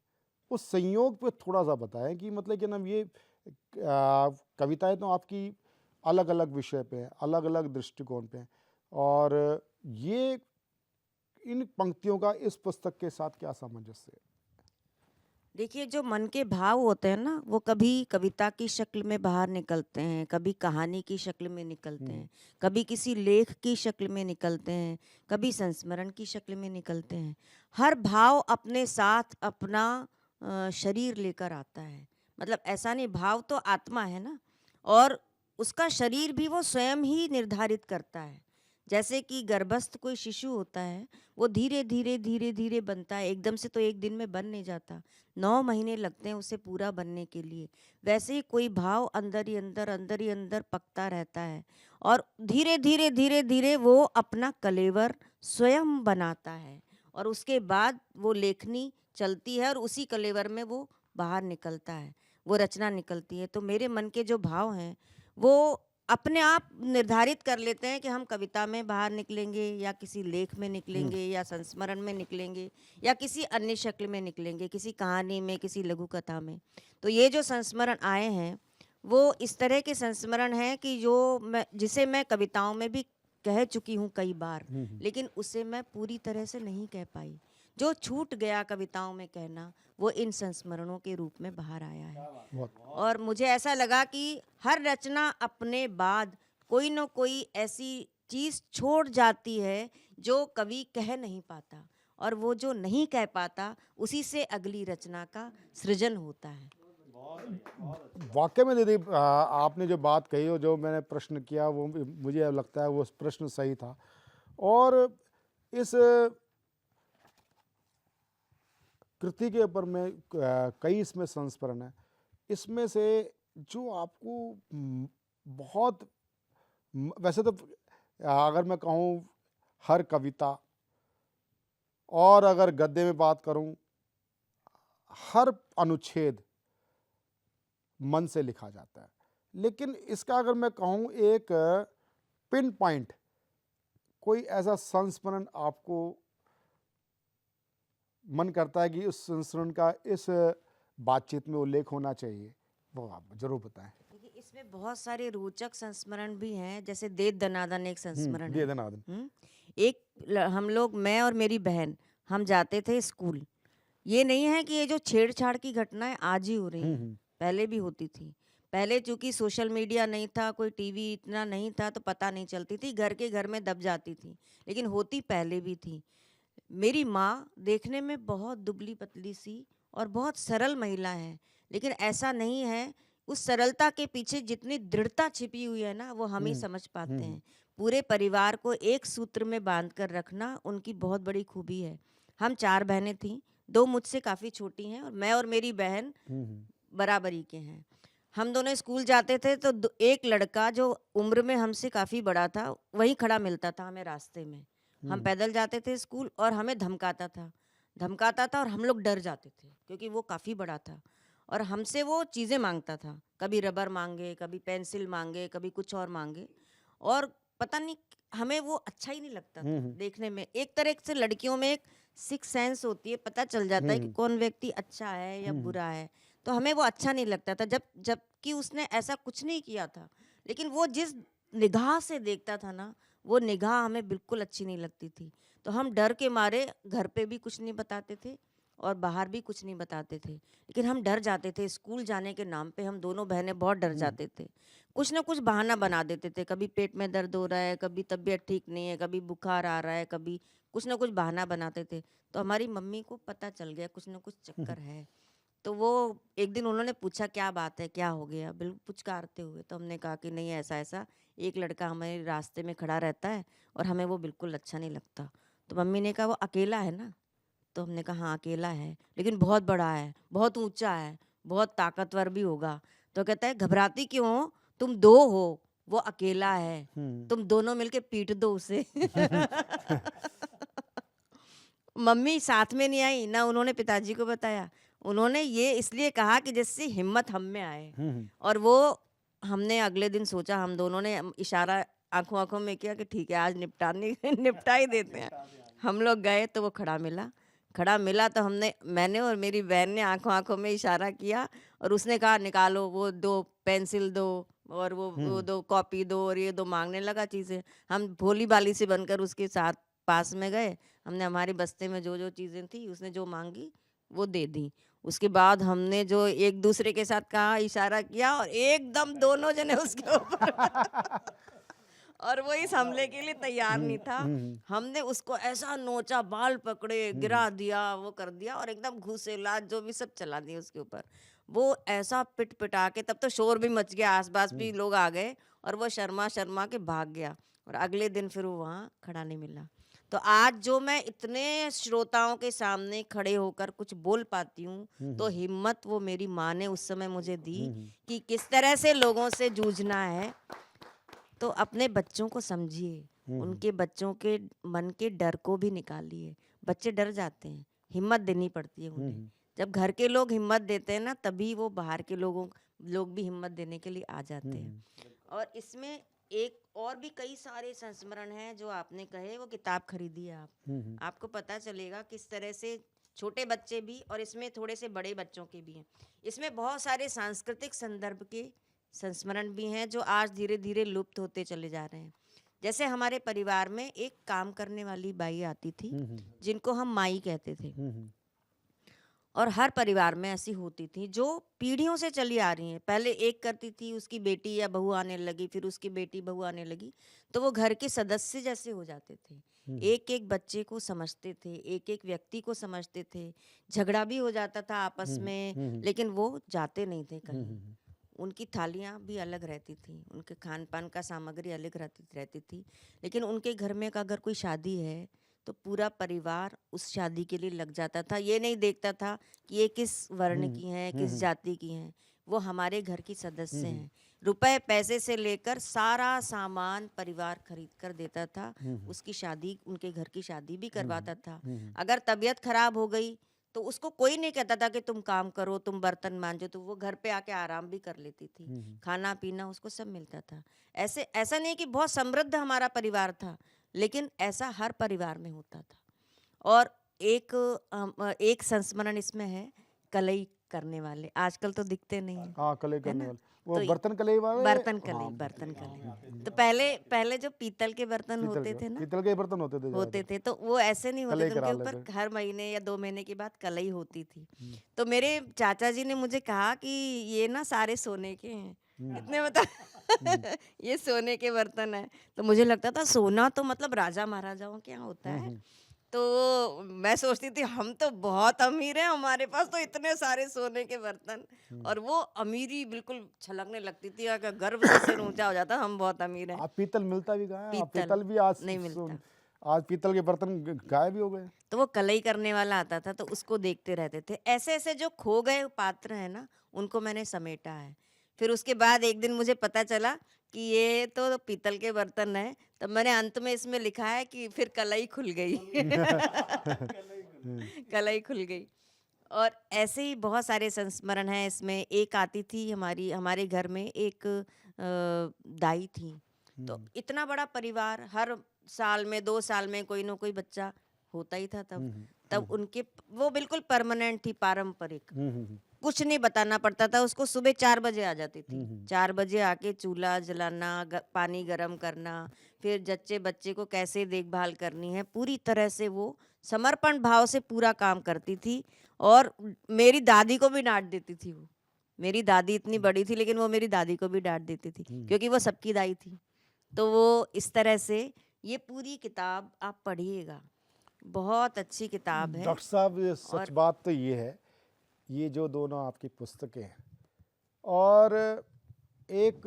उस संयोग पे थोड़ा सा बताएं कि मतलब कि ना, ये कविताएं तो आपकी अलग अलग विषय पे हैं, अलग अलग दृष्टिकोण पे हैं, और ये इन पंक्तियों का इस पुस्तक के साथ क्या सामंजस्य है? देखिए, जो मन के भाव होते हैं ना, वो कभी कविता की शक्ल में बाहर निकलते हैं, कभी कहानी की शक्ल में निकलते हैं, कभी किसी लेख की शक्ल में निकलते हैं, कभी संस्मरण की शक्ल में निकलते हैं। हर भाव अपने साथ अपना शरीर लेकर आता है। मतलब ऐसा नहीं, भाव तो आत्मा है ना, और उसका शरीर भी वो स्वयं ही निर्धारित करता है। जैसे कि गर्भस्थ कोई शिशु होता है, वो धीरे धीरे धीरे धीरे बनता है, एकदम से तो एक दिन में बन नहीं जाता, 9 महीने लगते हैं उसे पूरा बनने के लिए। वैसे ही कोई भाव अंदर ही अंदर पकता रहता है, और धीरे धीरे धीरे धीरे वो अपना कलेवर स्वयं बनाता है, और उसके बाद वो लेखनी चलती है, और उसी कलेवर में वो बाहर निकलता है, वो रचना निकलती है। तो मेरे मन के जो भाव हैं, वो अपने आप निर्धारित कर लेते हैं कि हम कविता में बाहर निकलेंगे, या किसी लेख में निकलेंगे, या संस्मरण में निकलेंगे, या किसी अन्य शक्ल में निकलेंगे, किसी कहानी में, किसी लघु कथा में। तो ये जो संस्मरण आए हैं, वो इस तरह के संस्मरण हैं कि जिसे मैं कविताओं में भी कह चुकी हूँ कई बार, लेकिन उसे मैं पूरी तरह से नहीं कह पाई। जो छूट गया कविताओं में कहना, वो इन संस्मरणों के रूप में बाहर आया है। और मुझे ऐसा लगा कि हर रचना अपने बाद कोई न कोई ऐसी चीज़ छोड़ जाती है जो कवि कह नहीं पाता, और वो जो नहीं कह पाता, उसी से अगली रचना का सृजन होता है। वाकई में दीदी, आपने जो बात कही और जो मैंने प्रश्न किया, वो मुझे लगता है वो प्रश्न सही था। और इस कृति के ऊपर में कई इसमें संस्मरण है। इसमें से जो आपको बहुत, वैसे तो अगर मैं कहूँ हर कविता, और अगर गद्य में बात करूँ, हर अनुच्छेद मन से लिखा जाता है, लेकिन इसका अगर मैं कहूँ एक पिन पॉइंट, कोई ऐसा संस्मरण आपको मन करता है कि उस संस्मरण का इस बातचीत में उल्लेख होना चाहिए, वो आप जरूर बताएं। देखिए, इसमें बहुत सारे रोचक संस्मरण भी हैं। जैसे दे दनादन एक संस्मरण दे है। दनादन। हम लोग, मैं और मेरी बहन, हम जाते थे स्कूल। ये नहीं है कि ये जो छेड़छाड़ की घटनाएं आज ही हो रही हैं, पहले भी होती थी। पहले चूंकि सोशल मीडिया नहीं था, कोई टीवी इतना नहीं था, तो पता नहीं चलती थी, घर के घर में दब जाती थी, लेकिन होती पहले भी थी। मेरी माँ देखने में बहुत दुबली पतली सी और बहुत सरल महिला है, लेकिन ऐसा नहीं है, उस सरलता के पीछे जितनी दृढ़ता छिपी हुई है ना, वो हम ही समझ पाते हैं। पूरे परिवार को एक सूत्र में बांध कर रखना उनकी बहुत बड़ी खूबी है। हम 4 बहनें थीं, 2 मुझसे काफ़ी छोटी हैं और मैं और मेरी बहन बराबरी के हैं। हम दोनों स्कूल जाते थे तो एक लड़का जो उम्र में हमसे काफ़ी बड़ा था, वहीं खड़ा मिलता था हमें रास्ते में। हम पैदल जाते थे स्कूल और हमें धमकाता था और हम लोग डर जाते थे क्योंकि वो काफ़ी बड़ा था और हमसे वो चीज़ें मांगता था। कभी रबर मांगे, कभी पेंसिल मांगे, कभी कुछ और मांगे और पता नहीं हमें वो अच्छा ही नहीं लगता था देखने में। एक तरह से लड़कियों में एक सिक्स सेंस होती है, पता चल जाता है कि कौन व्यक्ति अच्छा है या बुरा है। तो हमें वो अच्छा नहीं लगता था जबकि उसने ऐसा कुछ नहीं किया था, लेकिन वो जिस निगाह से देखता था ना, वो निगाह हमें बिल्कुल अच्छी नहीं लगती थी। तो हम डर के मारे घर पे भी कुछ नहीं बताते थे और बाहर भी कुछ नहीं बताते थे, लेकिन हम डर जाते थे। स्कूल जाने के नाम पे हम दोनों बहनें बहुत डर जाते थे। कुछ ना कुछ बहाना बना देते थे, कभी पेट में दर्द हो रहा है, कभी तबीयत ठीक नहीं है, कभी बुखार आ रहा है, कभी कुछ ना कुछ बहाना बनाते थे। तो हमारी मम्मी को पता चल गया कुछ ना कुछ चक्कर है। तो वो एक दिन उन्होंने पूछा क्या बात है, क्या हो गया, बिल्कुल पुचकारते हुए। तो हमने कहा कि नहीं ऐसा ऐसा एक लड़का हमारे रास्ते में खड़ा रहता है और हमें वो बिल्कुल अच्छा नहीं लगता। तो मम्मी ने कहा वो अकेला है ना? तो हमने कहा हाँ अकेला है, लेकिन बहुत बड़ा है, बहुत ऊंचा है, बहुत ताकतवर भी होगा। तो कहता है घबराती क्यों हो, तुम 2 हो, वो अकेला है, तुम दोनों मिलके पीट दो उसे। मम्मी साथ में नहीं आई ना, उन्होंने पिताजी को बताया। उन्होंने ये इसलिए कहा कि जिससे हिम्मत हम में आए। और वो हमने अगले दिन सोचा, हम दोनों ने इशारा आंखों आंखों में किया कि ठीक है आज निपटा ही देते हैं। हम लोग गए तो वो खड़ा मिला तो मैंने और मेरी बहन ने आंखों आंखों में इशारा किया और उसने कहा निकालो वो 2 पेंसिल दो और वो 2 कॉपी दो और ये 2 मांगने लगा चीज़ें। हम भोली भाली से बनकर उसके साथ पास में गए। हमने हमारे बस्ते में जो जो चीज़ें थी उसने जो मांगी वो दे दी। उसके बाद हमने जो एक दूसरे के साथ कहा, इशारा किया और एकदम दोनों जने उसके ऊपर और वो इस हमले के लिए तैयार नहीं था। हमने उसको ऐसा नोचा, बाल पकड़े, गिरा दिया, वो कर दिया और एकदम घूसे लात जो भी सब चला दिए उसके ऊपर। वो ऐसा पिट पिटा के, तब तो शोर भी मच गया, आसपास भी लोग आ गए और वो शर्मा शर्मा के भाग गया और अगले दिन फिर वो वहाँ खड़ा नहीं मिला। तो आज जो मैं इतने श्रोताओं के सामने खड़े होकर कुछ बोल पाती हूँ, तो हिम्मत वो मेरी माँ ने उस समय मुझे दी कि किस तरह से लोगों से जूझना है। तो अपने बच्चों को समझिए, उनके बच्चों के मन के डर को भी निकालिए। बच्चे डर जाते हैं, हिम्मत देनी पड़ती है उन्हें। जब घर के लोग हिम्मत देते हैं ना, तभी वो बाहर के लोग भी हिम्मत देने के लिए आ जाते हैं। और इसमें एक और भी कई सारे संस्मरण हैं जो आपने कहे, वो किताब खरीदिए आप। आपको पता चलेगा किस तरह से छोटे बच्चे भी और इसमें थोड़े से बड़े बच्चों के भी हैं। इसमें बहुत सारे सांस्कृतिक संदर्भ के संस्मरण भी हैं जो आज धीरे धीरे लुप्त होते चले जा रहे हैं। जैसे हमारे परिवार में एक काम करने वाली बाई आती थी जिनको हम माई कहते थे, और हर परिवार में ऐसी होती थी जो पीढ़ियों से चली आ रही हैं। पहले एक करती थी, उसकी बेटी या बहू आने लगी, फिर उसकी बेटी बहू आने लगी, तो वो घर के सदस्य जैसे हो जाते थे। एक एक बच्चे को समझते थे, एक एक व्यक्ति को समझते थे। झगड़ा भी हो जाता था आपस में, लेकिन वो जाते नहीं थे कहीं। उनकी थालियाँ भी अलग रहती थी, उनके खान पान का सामग्री अलग रहती थी, लेकिन उनके घर में अगर कोई शादी है तो पूरा परिवार उस शादी के लिए लग जाता था। ये नहीं देखता था कि ये किस वर्ण की हैं, किस जाति की हैं। वो हमारे घर की सदस्य हैं। रुपए पैसे से लेकर सारा सामान परिवार खरीद कर देता था। उसकी शादी, उनके घर की शादी भी करवाता था। अगर तबीयत खराब हो गई तो उसको कोई नहीं कहता था कि तुम काम करो, तुम बर्तन मांजो, तो वो घर पे आके आराम भी कर लेती थी। खाना पीना उसको सब मिलता था। ऐसा नहीं कि बहुत समृद्ध हमारा परिवार था, लेकिन ऐसा हर परिवार में होता था। और एक संस्मरण इसमें है, कलई करने वाले। आजकल तो दिखते नहीं हैं। हाँ, कलई है करने ना? वाले, वो तो बर्तन कलई वाले। बर्तन कलई। तो पहले जो पीतल के बर्तन होते थे ना, पीतल के बर्तन होते थे तो वो ऐसे नहीं होते कलई थे, करा उनके ऊपर लेते। हर महीने या 2 महीने के बाद कलई होती थी। तो मेरे चाचा जी ने मुझे कहा कि ये ना सारे सोने के हैं। कितने बता ये सोने के बर्तन है। तो मुझे लगता था सोना तो मतलब राजा महाराजाओं के यहाँ होता है। तो मैं सोचती थी हम तो बहुत अमीर हैं, हमारे पास तो इतने सारे सोने के बर्तन, और वो अमीरी बिल्कुल छलकने लगती थी, अगर गर्व से सिर ऊंचा हो जाता हम बहुत अमीर हैं। आप पीतल मिलता भी कहाँ है? आप पीतल पीतल भी आज नहीं मिलता। आज पीतल के बर्तन गायब भी हो गए। तो वो कलई करने वाला आता था, तो उसको देखते रहते थे। ऐसे ऐसे जो खो गए पात्र हैं ना, उनको मैंने समेटा है। फिर उसके बाद एक दिन मुझे पता चला कि ये तो पीतल के बर्तन है, तब मैंने अंत में इसमें लिखा है कि फिर कलई खुल गई। कलई खुल गई। और ऐसे ही बहुत सारे संस्मरण हैं इसमें। एक आती थी हमारे घर में एक दाई थी, तो इतना बड़ा परिवार, हर साल में 2 साल में कोई ना कोई बच्चा होता ही था। तब उनके वो बिल्कुल परमानेंट थी, पारंपरिक, कुछ नहीं बताना पड़ता था उसको। सुबह 4 बजे आ जाती थी, 4 बजे आके चूल्हा जलाना, पानी गर्म करना, फिर जच्चे बच्चे को कैसे देखभाल करनी है, पूरी तरह से वो समर्पण भाव से पूरा काम करती थी। और मेरी दादी को भी डांट देती थी वो। मेरी दादी इतनी बड़ी थी, लेकिन वो मेरी दादी को भी डांट देती थी, क्योंकि वो सबकी दाई थी। तो वो इस तरह से, ये पूरी किताब आप पढ़िएगा, बहुत अच्छी किताब है। डॉक्टर साहब, ये सच बात तो ये है, ये जो दोनों आपकी पुस्तकें हैं, और एक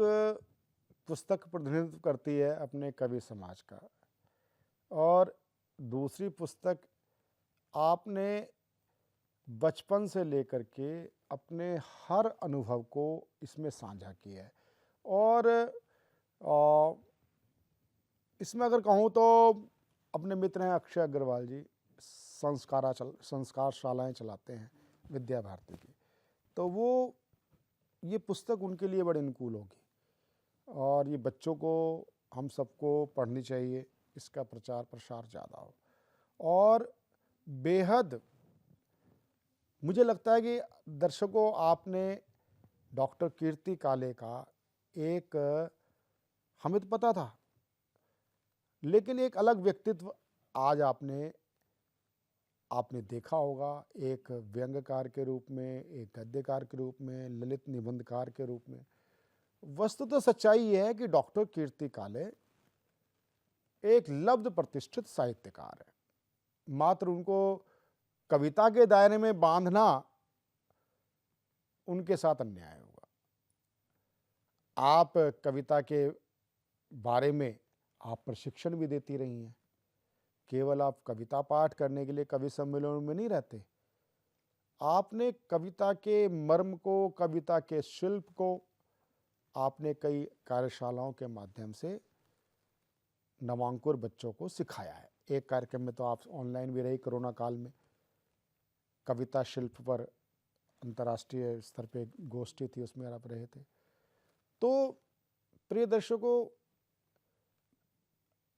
पुस्तक प्रतिनिधित्व करती है अपने कवि समाज का, और दूसरी पुस्तक आपने बचपन से लेकर के अपने हर अनुभव को इसमें साझा किया है। और इसमें अगर कहूँ तो अपने मित्र हैं अक्षय अग्रवाल जी, संस्कारशालाएँ चलाते हैं विद्या भारती की, तो वो ये पुस्तक उनके लिए बड़ी अनुकूल होगी, और ये बच्चों को, हम सबको पढ़नी चाहिए, इसका प्रचार प्रसार ज़्यादा हो। और बेहद मुझे लगता है कि दर्शकों, आपने डॉक्टर कीर्ति काले का एक, हमें तो पता था, लेकिन एक अलग व्यक्तित्व आज आपने देखा होगा, एक व्यंग्यकार के रूप में, एक गद्यकार के रूप में, ललित निबंधकार के रूप में। वस्तुतः सच्चाई यह है कि डॉक्टर कीर्ति काले एक लब्ध प्रतिष्ठित साहित्यकार है। मात्र उनको कविता के दायरे में बांधना उनके साथ अन्याय होगा। आप कविता के बारे में आप प्रशिक्षण भी देती रही हैं, केवल आप कविता पाठ करने के लिए कवि सम्मेलनों में नहीं रहते, आपने कविता के मर्म को, कविता के शिल्प को आपने कई कार्यशालाओं के माध्यम से नवांकुर बच्चों को सिखाया है। एक कार्यक्रम में तो आप ऑनलाइन भी रही, कोरोना काल में कविता शिल्प पर अंतर्राष्ट्रीय स्तर पे गोष्ठी थी, उसमें आप रहे थे। तो प्रिय दर्शकों,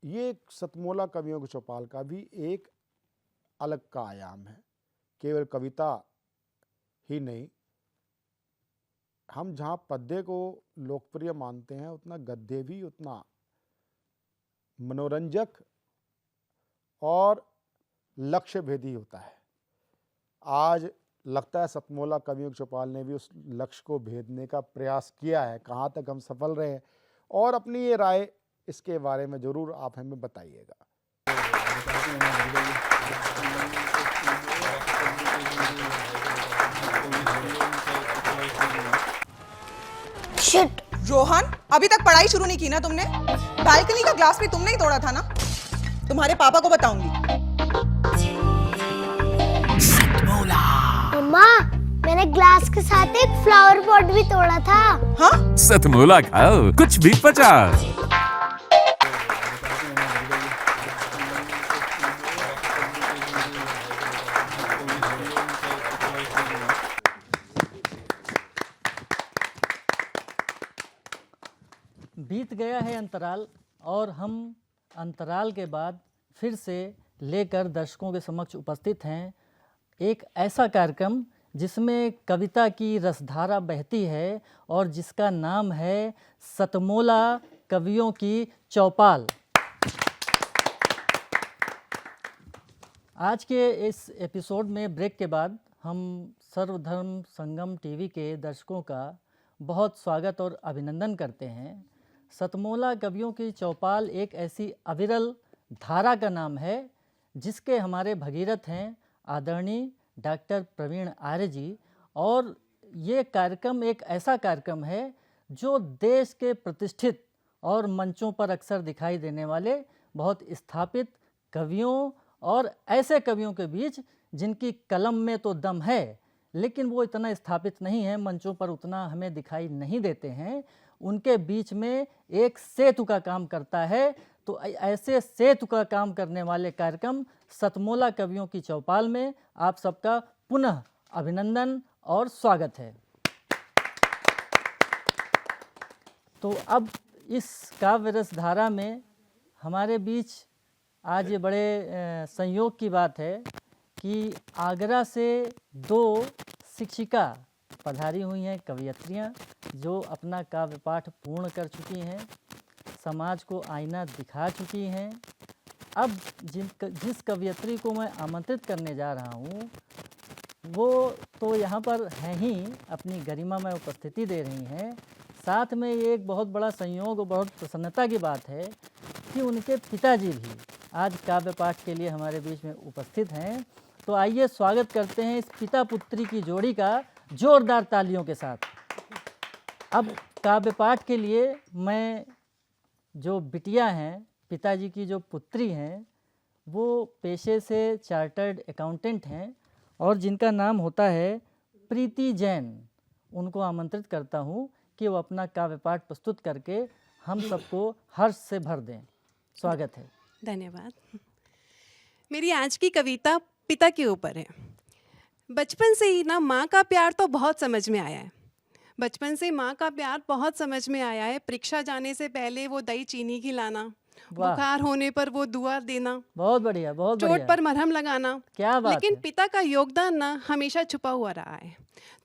ये सतमोला कवियों के चौपाल का भी एक अलग का आयाम है। केवल कविता ही नहीं, हम जहाँ पद्य को लोकप्रिय मानते हैं, उतना गद्य भी उतना मनोरंजक और लक्ष्य भेदी होता है। आज लगता है सतमोला कवियों के चौपाल ने भी उस लक्ष्य को भेदने का प्रयास किया है। कहाँ तक हम सफल रहे, और अपनी ये राय इसके बारे में जरूर आप हमें बताइएगा। शिट! रोहन, अभी तक पढ़ाई शुरू नहीं की ना तुमने? बालकनी का ग्लास भी तुमने ही तोड़ा था ना? तुम्हारे पापा को बताऊंगी। मम्मा, मैंने ग्लास के साथ एक फ्लावर पॉट भी तोड़ा था। हाँ? सतमोला खाओ, कुछ भी पचा। बीत गया है अंतराल, और हम अंतराल के बाद फिर से लेकर दर्शकों के समक्ष उपस्थित हैं एक ऐसा कार्यक्रम जिसमें कविता की रसधारा बहती है, और जिसका नाम है सतमोला कवियों की चौपाल। आज के इस एपिसोड में ब्रेक के बाद हम सर्वधर्म संगम टीवी के दर्शकों का बहुत स्वागत और अभिनंदन करते हैं। सतमोला कवियों की चौपाल एक ऐसी अविरल धारा का नाम है जिसके हमारे भगीरथ हैं आदरणीय डॉक्टर प्रवीण आर्य जी। और ये कार्यक्रम एक ऐसा कार्यक्रम है जो देश के प्रतिष्ठित और मंचों पर अक्सर दिखाई देने वाले बहुत स्थापित कवियों और ऐसे कवियों के बीच जिनकी कलम में तो दम है लेकिन वो इतना स्थापित नहीं है, मंचों पर उतना हमें दिखाई नहीं देते हैं, उनके बीच में एक सेतु का काम करता है। तो ऐसे सेतु का काम करने वाले कार्यक्रम सतमोला कवियों की चौपाल में आप सबका पुनः अभिनंदन और स्वागत है। तो अब इस काव्य रस धारा में हमारे बीच आज ये बड़े संयोग की बात है कि आगरा से 2 शिक्षिका पधारी हुई हैं, कवयित्रियाँ, जो अपना काव्य पाठ पूर्ण कर चुकी हैं, समाज को आईना दिखा चुकी हैं। अब जिस कवयित्री को मैं आमंत्रित करने जा रहा हूँ वो तो यहाँ पर हैं ही, अपनी गरिमा में उपस्थिति दे रही हैं। साथ में ये एक बहुत बड़ा संयोग और बहुत प्रसन्नता की बात है कि उनके पिताजी भी आज काव्य पाठ के लिए हमारे बीच में उपस्थित हैं। तो आइए स्वागत करते हैं इस पिता पुत्री की जोड़ी का जोरदार तालियों के साथ। अब काव्य पाठ के लिए मैं जो बिटिया हैं, पिताजी की जो पुत्री हैं, वो पेशे से चार्टर्ड अकाउंटेंट हैं और जिनका नाम होता है प्रीति जैन, उनको आमंत्रित करता हूँ कि वो अपना काव्य पाठ प्रस्तुत करके हम सबको हर्ष से भर दें। स्वागत है। धन्यवाद। मेरी आज की कविता पिता के ऊपर है। बचपन से ही ना माँ का प्यार तो बहुत समझ में आया है। बचपन से माँ का प्यार बहुत समझ में आया है। परीक्षा जाने से पहले वो दही चीनी खिलाना, बुखार होने पर वो दुआ देना, बहुत बढ़िया, बहुत चोट बढ़िया, पर मरहम लगाना। क्या बात लेकिन है। पिता का योगदान ना हमेशा छुपा हुआ रहा है।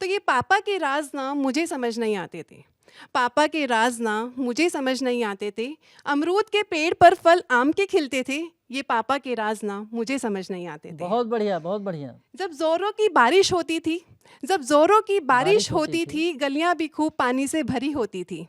तो ये पापा के राज ना मुझे समझ नहीं आते थे। पापा के राज ना मुझे समझ नहीं आते थे। अमरूद के पेड़ पर फल आम के खिलते थे, ये पापा के राज ना मुझे समझ नहीं आते थे। बहुत बढ़िया, बहुत बढ़िया। जब जोरों की बारिश होती थी, जब जोरों की बारिश होती थी, गलियां भी खूब पानी से भरी होती थी।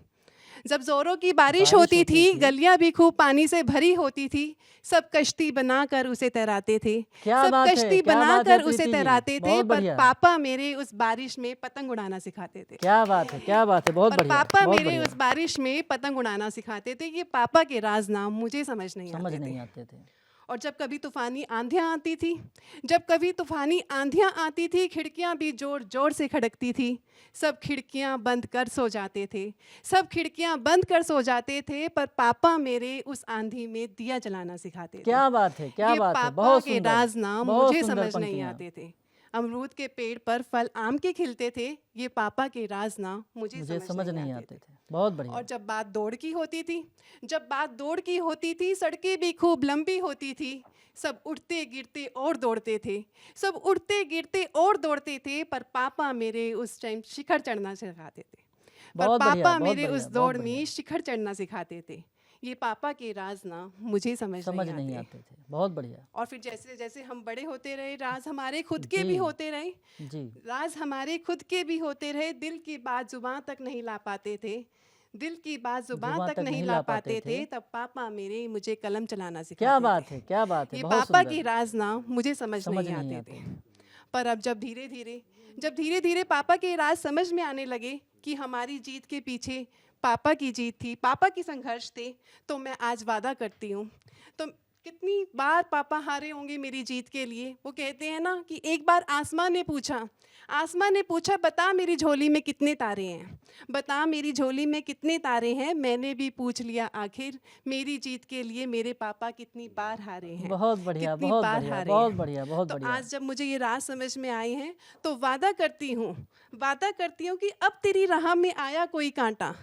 जब जोरों की बारिश होती थी, गलियां भी खूब पानी से भरी होती थी। सब कश्ती बनाकर उसे तैराते थे, सब कश्ती बनाकर उसे तैराते थे, पर पापा मेरे उस बारिश में पतंग उड़ाना सिखाते थे। क्या बात है, क्या बात है, बहुत बढ़िया। पापा मेरे उस बारिश में पतंग उड़ाना सिखाते थे। ये पापा के राज नाम मुझे समझ नहीं आते थे। और जब कभी तूफानी आंधियाँ आती थी, जब कभी तूफानी आंधियाँ आती थी, खिड़कियाँ भी जोर जोर से खड़कती थी। सब खिड़कियाँ बंद कर सो जाते थे, सब खिड़कियाँ बंद कर सो जाते थे, पर पापा मेरे उस आंधी में दिया जलाना सिखाते थे। क्या बात है, क्या बात है, पापा के राज नाम मुझे समझ नहीं आते थे। अमरूद के पेड़ पर फल आम के खिलते थे, ये पापा के राज ना मुझे समझ नहीं आते थे। बहुत बढ़िया। और जब बात दौड़ की होती थी, जब बात दौड़ की होती थी, सड़कें भी खूब लंबी होती थी। सब उठते गिरते और दौड़ते थे, सब उठते गिरते और दौड़ते थे, पर पापा मेरे उस टाइम शिखर चढ़ना सिखाते थे। पर पापा मेरे उस दौड़ में शिखर चढ़ना सिखाते थे। ये पापा के राज ना मुझे समझ नहीं आते थे। बहुत बढ़िया। और फिर जैसे जैसे हम बड़े होते रहे, राज हमारे खुद के भी होते रहे जी, राज हमारे खुद के भी होते रहे। दिल की बात जुबान तक नहीं ला पाते थे, दिल की बात जुबान तक नहीं ला पाते थे। तब पापा मेरे मुझे कलम चलाना सिखाते थे। क्या बात है, क्या बात है। ये पापा के राज ना मुझे समझ नहीं आते थे। पर अब जब धीरे धीरे पापा के राज समझ में आने लगे कि हमारी जीत के पीछे पापा की जीत थी, पापा की संघर्ष थे, तो मैं आज वादा करती हूँ। तो कितनी बार पापा हारे होंगे मेरी जीत के लिए। वो कहते हैं ना कि एक बार आसमां ने पूछा बता मेरी झोली में कितने तारे हैं, बता मेरी झोली में कितने तारे हैं। मैंने भी पूछ लिया आखिर, मेरी जीत के लिए मेरे पापा कितनी बार हारे हैं। बहुत बढ़िया, बहुत बढ़िया, बहुत बढ़िया, बहुत बढ़िया। तो आज जब मुझे ये राज समझ में आए हैं, तो वादा करती हूँ कि अब तेरी राह में आया कोई कांटा,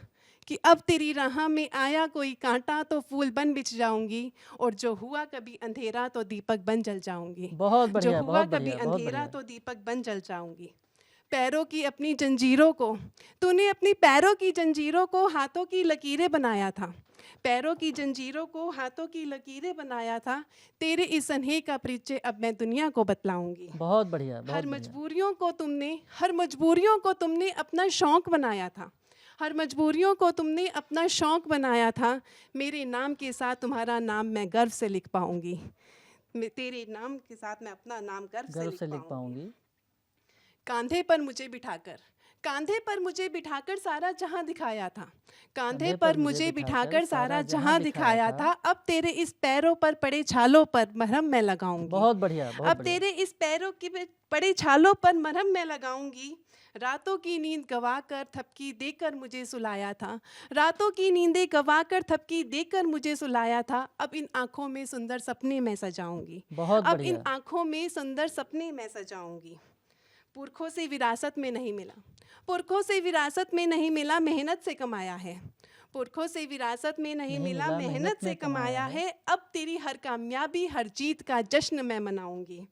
कि अब तेरी राह में आया कोई कांटा, तो फूल बन बिछ जाऊंगी, और जो हुआ कभी अंधेरा तो दीपक बन जल जाऊंगी। बहुत बढ़िया, जो हुआ कभी अंधेरा तो दीपक बन जल जाऊंगी। पैरों की अपनी जंजीरों को तूने अपनी पैरों की जंजीरों को हाथों की लकीरें बनाया था, पैरों की जंजीरों को हाथों की लकीरें बनाया था। तेरे इस अनहे का परिचय अब मैं दुनिया को बतलाऊंगी। बहुत बढ़िया। हर मजबूरियों को तुमने अपना शौक बनाया था, हर मजबूरियों को तुमने अपना शौक बनाया था। मेरे नाम के साथ तुम्हारा नाम मैं गर्व से लिख पाऊंगी, तेरे नाम के साथ मैं अपना नाम गर्व गर्व से से लिख लिख पाऊंगी। पाऊंगी। कांधे पर मुझे बिठाकर, कांधे पर मुझे बिठाकर सारा जहां दिखाया था, कांधे पर मुझे बिठाकर सारा जहां दिखाया था। अब तेरे इस पैरों पर पड़े छालों पर मरहम मैं लगाऊंगी। बहुत बढ़िया, बहुत अब बढ़िया। तेरे इस पैरों की पड़े छालों पर मरहम मैं लगाऊंगी। रातों की नींद गवाकर थपकी देकर मुझे सुलाया था, रातों की नींदें गवाकर थपकी देकर मुझे सुलाया था। अब इन आंखों में सुंदर सपने मैं सजाऊंगी, बहुत अब इन बढ़िया। आंखों में सुंदर सपने मैं सजाऊंगी। पुरखों से विरासत में नहीं मिला, पुरखों से विरासत में नहीं मिला, मेहनत से कमाया है। पुरखों से विरासत में नहीं मिला, मेहनत से कमाया है। अब तेरी हर कामयाबी, हर जीत का जश्न मैं मनाऊंगी।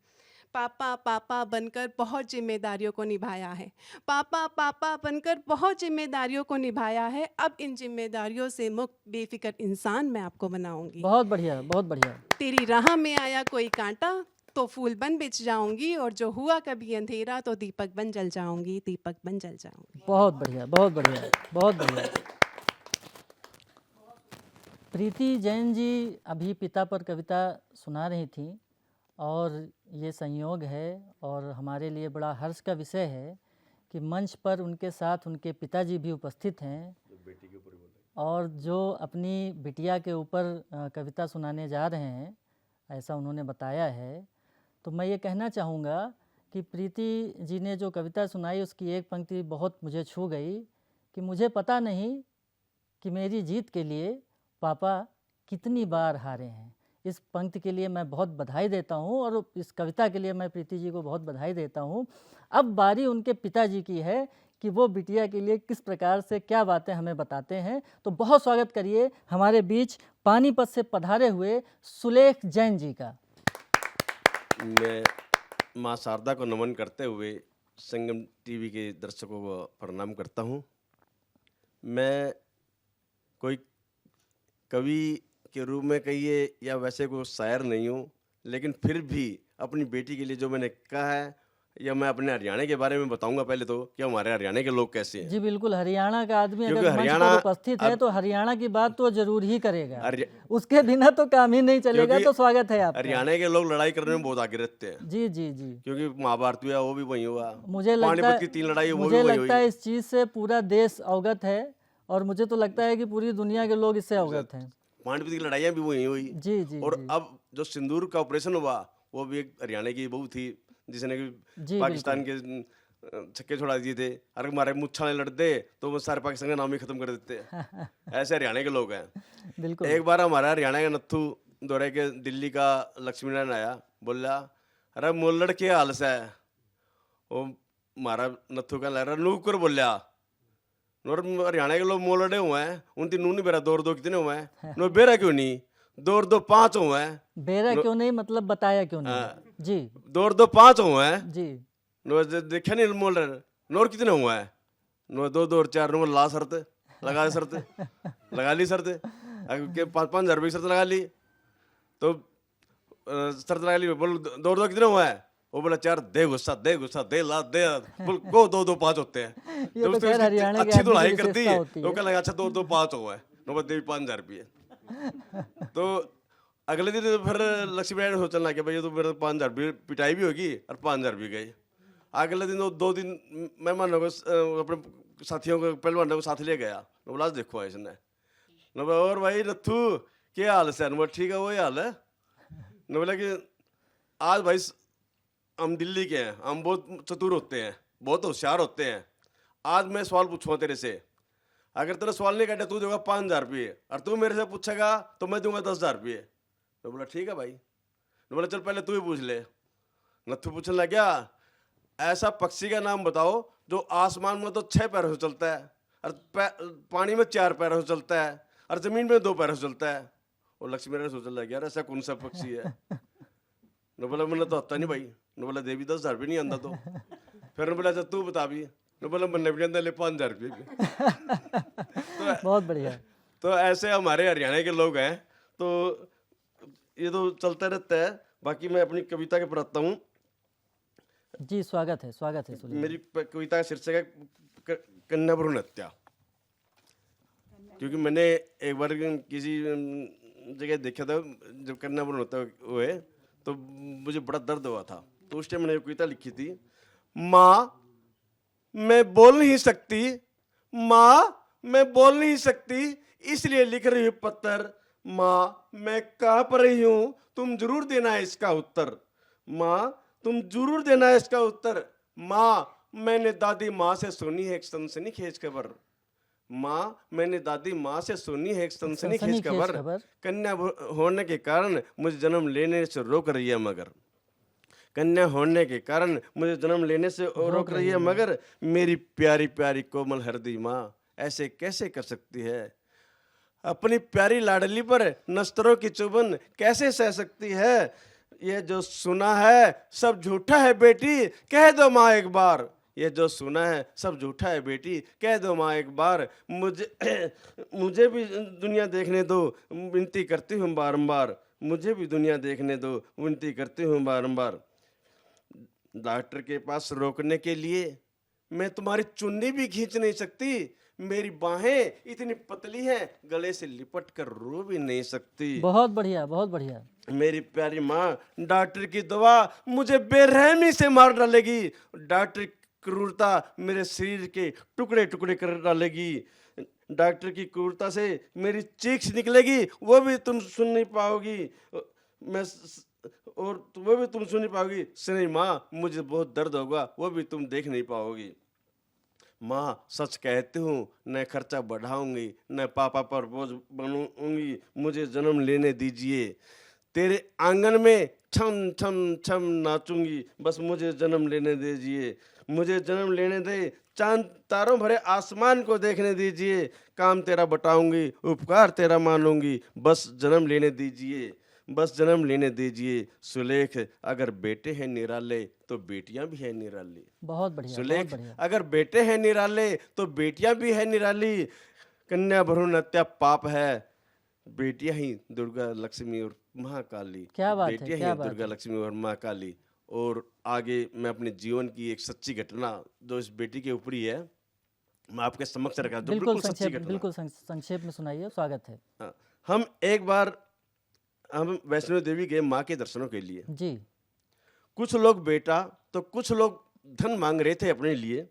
पापा पापा बनकर बहुत जिम्मेदारियों को निभाया है, पापा पापा बनकर बहुत जिम्मेदारियों को निभाया है। अब इन जिम्मेदारियों से मुक्त बेफिक्र इंसान मैं आपको बनाऊंगी। बहुत बढ़िया, बहुत बढ़िया। तेरी राह में आया कोई कांटा तो फूल बन बिछ जाऊंगी, और जो हुआ कभी अंधेरा तो दीपक बन जल जाऊंगी, दीपक बन जल जाऊंगी। बहुत बढ़िया, बहुत बढ़िया, बहुत बढ़िया। प्रीति जैन जी अभी पिता पर कविता सुना रही थी, और ये संयोग है और हमारे लिए बड़ा हर्ष का विषय है कि मंच पर उनके साथ उनके पिताजी भी उपस्थित हैं, और जो अपनी बिटिया के ऊपर कविता सुनाने जा रहे हैं, ऐसा उन्होंने बताया है। तो मैं ये कहना चाहूँगा कि प्रीति जी ने जो कविता सुनाई उसकी एक पंक्ति बहुत मुझे छू गई कि मुझे पता नहीं कि मेरी जीत के लिए पापा कितनी बार हारे हैं। इस पंक्ति के लिए मैं बहुत बधाई देता हूँ, और इस कविता के लिए मैं प्रीति जी को बहुत बधाई देता हूँ। अब बारी उनके पिताजी की है कि वो बिटिया के लिए किस प्रकार से क्या बातें हमें बताते हैं। तो बहुत स्वागत करिए हमारे बीच पानीपत से पधारे हुए सुलेख जैन जी का। मैं माँ शारदा को नमन करते हुए संगम टीवी के दर्शकों को प्रणाम करता हूँ। मैं कोई कवि के रूप में कहिए या वैसे कोई शायर नहीं हूँ, लेकिन फिर भी अपनी बेटी के लिए जो मैंने कहा है, या मैं अपने हरियाणा के बारे में बताऊंगा पहले तो कि हमारे हरियाणा के लोग कैसे हैं। जी बिल्कुल, हरियाणा का आदमी क्योंकि अगर मंच हरियाणा पर उपस्थित है तो हरियाणा की बात तो जरूर ही करेगा, उसके बिना तो काम ही नहीं चलेगा। क्योंकि तो स्वागत है आपका। हरियाणा के लोग लड़ाई करने में बहुत आगे रहते हैं। जी जी जी। क्योंकि महाभारत हुआ वो भी वहीं हुआ, मुझे लगता पानीपत की 3 लड़ाई वो भी मुझे वहीं लगता है हुई। इस चीज़ से पूरा देश अवगत है, और मुझे तो लगता है कि पूरी दुनिया के लोग इससे अवगत हैं। पानीपत की लड़ाइयाँ भी वहीं हुई। जी जी। और जी। अब जो सिंदूर का ऑपरेशन हुआ वो भी एक हरियाणा की बहू थी, जिसने जी, पाकिस्तान के छक्के छोड़ा दिए थे। अगर हमारे मुच्छा नहीं लड़ते तो वो सारे पाकिस्तान का नाम ही खत्म कर देते। ऐसे हरियाणा के लोग हैं। बिल्कुल। एक बार हमारा हरियाणा का नत्थू दौरे के दिल्ली का लक्ष्मी नारायण आया, बोला अरे मोलड़ के हाल से है। वो हमारा नत्थू का लग रहा नूकर बोलिया, हरियाणा के लोग मोलड़े हुए हैं, उनकी नूनी बेरा 2 कितने हुए हैं, नो बेरा क्यों नहीं, 2 5 हुए हैं। बेरा क्यों नहीं मतलब बताया क्यों नहीं। जी 2 5 हुए हैं। जी। नो देखा नहीं मोल रहे नोर कितने हुआ है, नो 2 और 4 नो ला शर्त लगा शर्त लगा ली शर्त 5 हज़ार रुपये की शर्त लगा ली। तो शर्त लगा ली, बोल 2 कितने हुआ है, वो बोला 4, दे गुस्सा दे ला दे, बोल को 2 5 होते हैं। ये तो खैर हरियाणा के अच्छी आदमी तो लाई की करती विशेषता है होती तो है। क्या लगा अच्छा 2 5 हुआ है, नो दे 5 हज़ार रुपये। तो अगले दिन फिर लक्ष्मी नारायण सोचने लगे भाई ये तो मेरे 5 हज़ार रुपये पिटाई भी होगी और 5 हज़ार भी गई। अगले दिन 2 दिन मेहमानों को अपने साथियों को पहलवानों को साथ ले गया, बोला देखो इसने, और भाई नत्थू क्या हाल है, बोला ठीक है वही हाल है। न बोला कि आज भाई हम दिल्ली के हैं, हम बहुत चतुर होते हैं, बहुत होशियार होते हैं। आज मैं सवाल पूछूंगा तेरे से, अगर तेरा सवाल नहीं काटा तू देगा 5 हज़ार रुपये, और तू मेरे से पूछेगा तो मैं दूंगा 10 हज़ार रुपये। तो बोला ठीक है भाई। तो बोला चल पहले तू ही पूछ ले। नत्थू पूछने लग गया ऐसा पक्षी का नाम बताओ जो आसमान में तो 6 पैरों से चलता है, और पानी में 4 पैरों से चलता है, और जमीन में 2 पैरों से चलता है। और लक्ष्मी नारायण सोचने लग गया ऐसा कौन सा पक्षी है। न बोला मैंने तो आता नहीं भाई। न बोला दे भी 10 हज़ार रुपये नहीं आंदा तो। फिर बोला अच्छा तू बता भी। न बोला मैंने भी आंदा ले 5 हज़ार रुपये भी। बहुत बढ़िया। तो ऐसे हमारे हरियाणा के लोग हैं, तो ये तो चलता रहता है। बाकी मैं अपनी कविता के पर आता हूँ। जी स्वागत है सुलेख। मेरी कविता का शीर्षक है कन्या भ्रूण हत्या। क्योंकि मैंने एक बार किसी जगह देखा था जब कन्या भ्रूण हत्या हुए, तो मुझे बड़ा दर्द हुआ था। तो उस टाइम मैंने एक कविता लिखी थी, माँ मैं बोल नहीं सकती, माँ मैं बोल नहीं सकती, इसलिए लिख रही हूँ पत्थर। माँ मैं कांप रही हूँ, तुम जरूर देना इसका उत्तर। माँ तुम जरूर देना इसका उत्तर। माँ मैंने दादी माँ से सुनी है एक सनसनीखेज खबर। माँ मैंने दादी माँ से सुनी है एक सनसनीखेज खबर। कन्या होने के कारण मुझे जन्म लेने से रोक रही है मगर। कन्या होने के कारण मुझे जन्म लेने से रोक रही है मगर। मेरी प्यारी प्यारी कोमल हृदय माँ ऐसे कैसे कर सकती है। अपनी प्यारी लाडली पर नस्तरों की चुभन कैसे सह सकती है। ये जो सुना है सब झूठा है बेटी, कह दो माँ एक बार। ये जो सुना है सब झूठा है बेटी, कह दो माँ एक बार। मुझे भी दुनिया देखने दो, विनती करती हूँ बारंबार। मुझे भी दुनिया देखने दो, विनती करती हूँ बारंबार। डॉक्टर के पास रोकने के लिए मैं तुम्हारी चुन्नी भी खींच नहीं सकती। मेरी बाहें इतनी पतली हैं, गले से लिपट कर रो भी नहीं सकती। बहुत बढ़िया, बहुत बढ़िया। मेरी प्यारी माँ डॉक्टर की दवा मुझे बेरहमी से मार डालेगी। डॉक्टर क्रूरता मेरे शरीर के टुकड़े टुकड़े कर डालेगी। डॉक्टर की क्रूरता से मेरी चीख निकलेगी, वो भी तुम सुन नहीं पाओगी। और वो भी तुम सुन नहीं पाओगी। सुनी माँ मुझे बहुत दर्द होगा, वो भी तुम देख नहीं पाओगी। माँ सच कहती हूँ, न खर्चा बढ़ाऊंगी, न पापा पर बोझ बनूंगी। मुझे जन्म लेने दीजिए, तेरे आंगन में छम छम छम नाचूंगी। बस मुझे जन्म लेने दीजिए, मुझे जन्म लेने दे। चांद तारों भरे आसमान को देखने दीजिए। काम तेरा बटाऊंगी, उपकार तेरा मानूंगी। बस जन्म लेने दीजिए, बस जन्म लेने दीजिए। सुलेख अगर बेटे हैं निराले तो बेटियां भी हैं निराली। बहुत बढ़िया, सुलेख बहुत बढ़िया। अगर बेटे हैं निराले तो बेटियां भी हैं निराली। कन्या भ्रूण हत्या पाप है, बेटियां ही दुर्गा लक्ष्मी और महाकाली। क्या बात है, बेटियां क्या ही बात दुर्गा है। लक्ष्मी और महाकाली। और आगे मैं अपने जीवन की एक सच्ची घटना जो इस बेटी के ऊपर ही है, मैं आपके समक्ष रखा दूं। बिल्कुल सच्ची संक्षेप, घटना। बिल्कुल संक्षेप में सुनाइए, स्वागत है। हाँ, हम एक बार वैष्णो देवी गए माँ के दर्शनों के लिए जी। कुछ लोग बेटा तो कुछ लोग धन मांग रहे थे अपने लिए।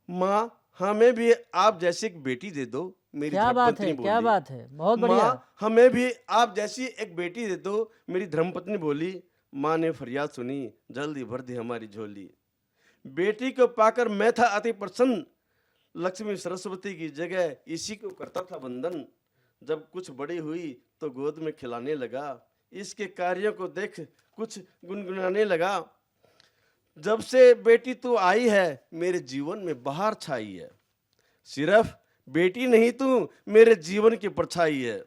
माँ हमें भी आप जैसी एक बेटी दे दो, मेरी क्या बात है, धर्मपत्नी क्या बोली। बात है, बहुत बढ़िया। माँ हमें भी आप जैसी एक बेटी दे दो, मेरी धर्मपत्नी बोली। माँ ने फरियाद सुनी, जल्दी भर दी हमारी झोली। बेटी को पाकर मैं था अति प्रसन्न, लक्ष्मी सरस्वती की जगह इसी को करता था वंदन। जब कुछ बड़ी हुई तो गोद में खिलाने लगा, इसके कार्यों को देख कुछ गुनगुनाने लगा। जब से बेटी तू आई है मेरे जीवन में बहार छाई है। सिर्फ बेटी नहीं तू मेरे जीवन की परछाई है।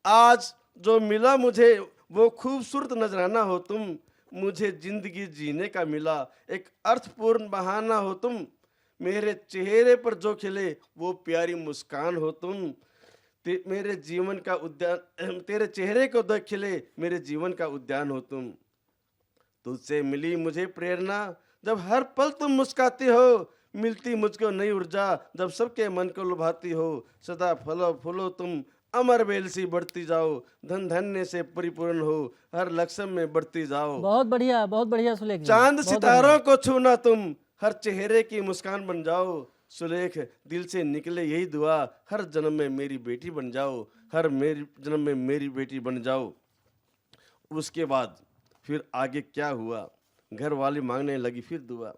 आज जो मिला मुझे वो खूबसूरत नजराना हो तुम। मुझे जिंदगी जीने का मिला एक अर्थपूर्ण बहाना हो तुम। मेरे चेहरे पर जो खिले वो प्यारी मुस्कान हो तुम। मेरे जीवन का उद्यान, तेरे चेहरे को देख खिले मेरे जीवन का उद्यान हो तुम। तुझसे मिली मुझे प्रेरणा जब हर पल तुम मुस्काती हो। मिलती मुझको नई ऊर्जा जब सबके मन को लुभाती हो। सदा फलो फूलो तुम अमर बेल सी बढ़ती जाओ। धन धन्य से परिपूर्ण हो हर लक्ष्य में बढ़ती जाओ। बहुत बढ़िया, बहुत बढ़िया सुलेख जी। चांद बहुत सितारों को छूना तुम, हर चेहरे की मुस्कान बन जाओ। सुलेख दिल से निकले यही दुआ, हर जन्म में मेरी बेटी बन जाओ। हर मेरी जन्म में मेरी बेटी बन जाओ। उसके बाद फिर आगे क्या हुआ, घर वाली मांगने लगी फिर दुआ।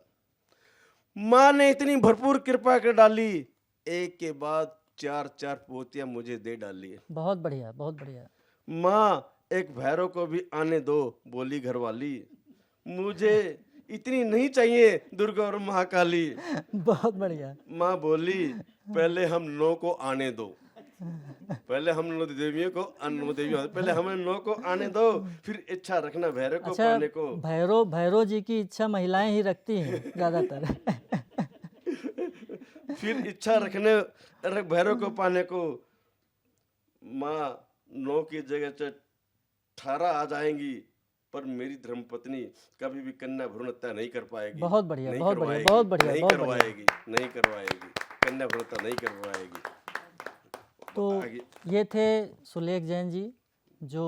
माँ ने इतनी भरपूर कृपा कर डाली, एक के बाद चार चार पोतियां मुझे दे डाली। बहुत बढ़िया, बहुत बढ़िया। माँ एक भैरव को भी आने दो, बोली घर वाली। मुझे इतनी नहीं चाहिए दुर्गा और महाकाली। बहुत बढ़िया। माँ बोली पहले हम 9 को आने दो, पहले हम 9 देवियों को पहले हमें 9 को आने दो, फिर इच्छा रखना भैरव को अच्छा, पाने को। भैरव जी की इच्छा महिलाएं ही रखती हैं ज्यादातर। फिर इच्छा रखने भैरव को पाने को। माँ 9 की जगह 18 आ जाएंगी, पर मेरी धर्मपत्नी कभी भी कन्या भ्रूण हत्या नहीं कर पाएगी। बहुत बढ़िया, बहुत बढ़िया, बहुत बढ़िया, नहीं बहुत करवाएगी, नहीं करवाएगी, कन्या भ्रूण हत्या नहीं करवाएगी। तो ये थे सुलेख जैन जी, जो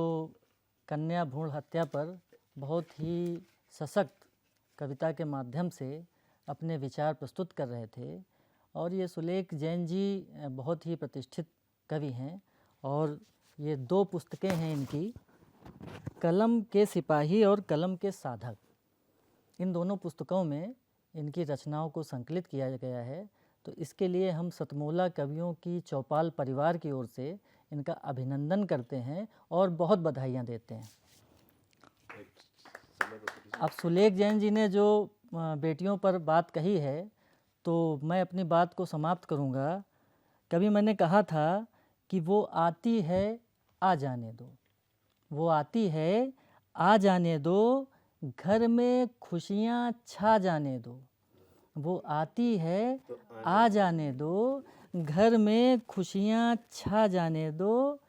कन्या भ्रूण हत्या पर बहुत ही सशक्त कविता के माध्यम से अपने विचार प्रस्तुत कर रहे थे। और ये सुलेख जैन जी बहुत ही प्रतिष्ठित कवि हैं और ये 2 पुस्तकें हैं इनकी, कलम के सिपाही और कलम के साधक। इन दोनों पुस्तकों में इनकी रचनाओं को संकलित किया गया है। तो इसके लिए हम सतमोला कवियों की चौपाल परिवार की ओर से इनका अभिनंदन करते हैं और बहुत बधाइयाँ देते हैं। अब सुलेख जैन जी ने जो बेटियों पर बात कही है, तो मैं अपनी बात को समाप्त करूँगा। कभी मैंने कहा था कि वो आती है आ जाने दो, वो आती है आ जाने दो, घर में खुशियाँ छा जाने दो। वो आती है आ जाने दो, घर में खुशियाँ छा जाने दो,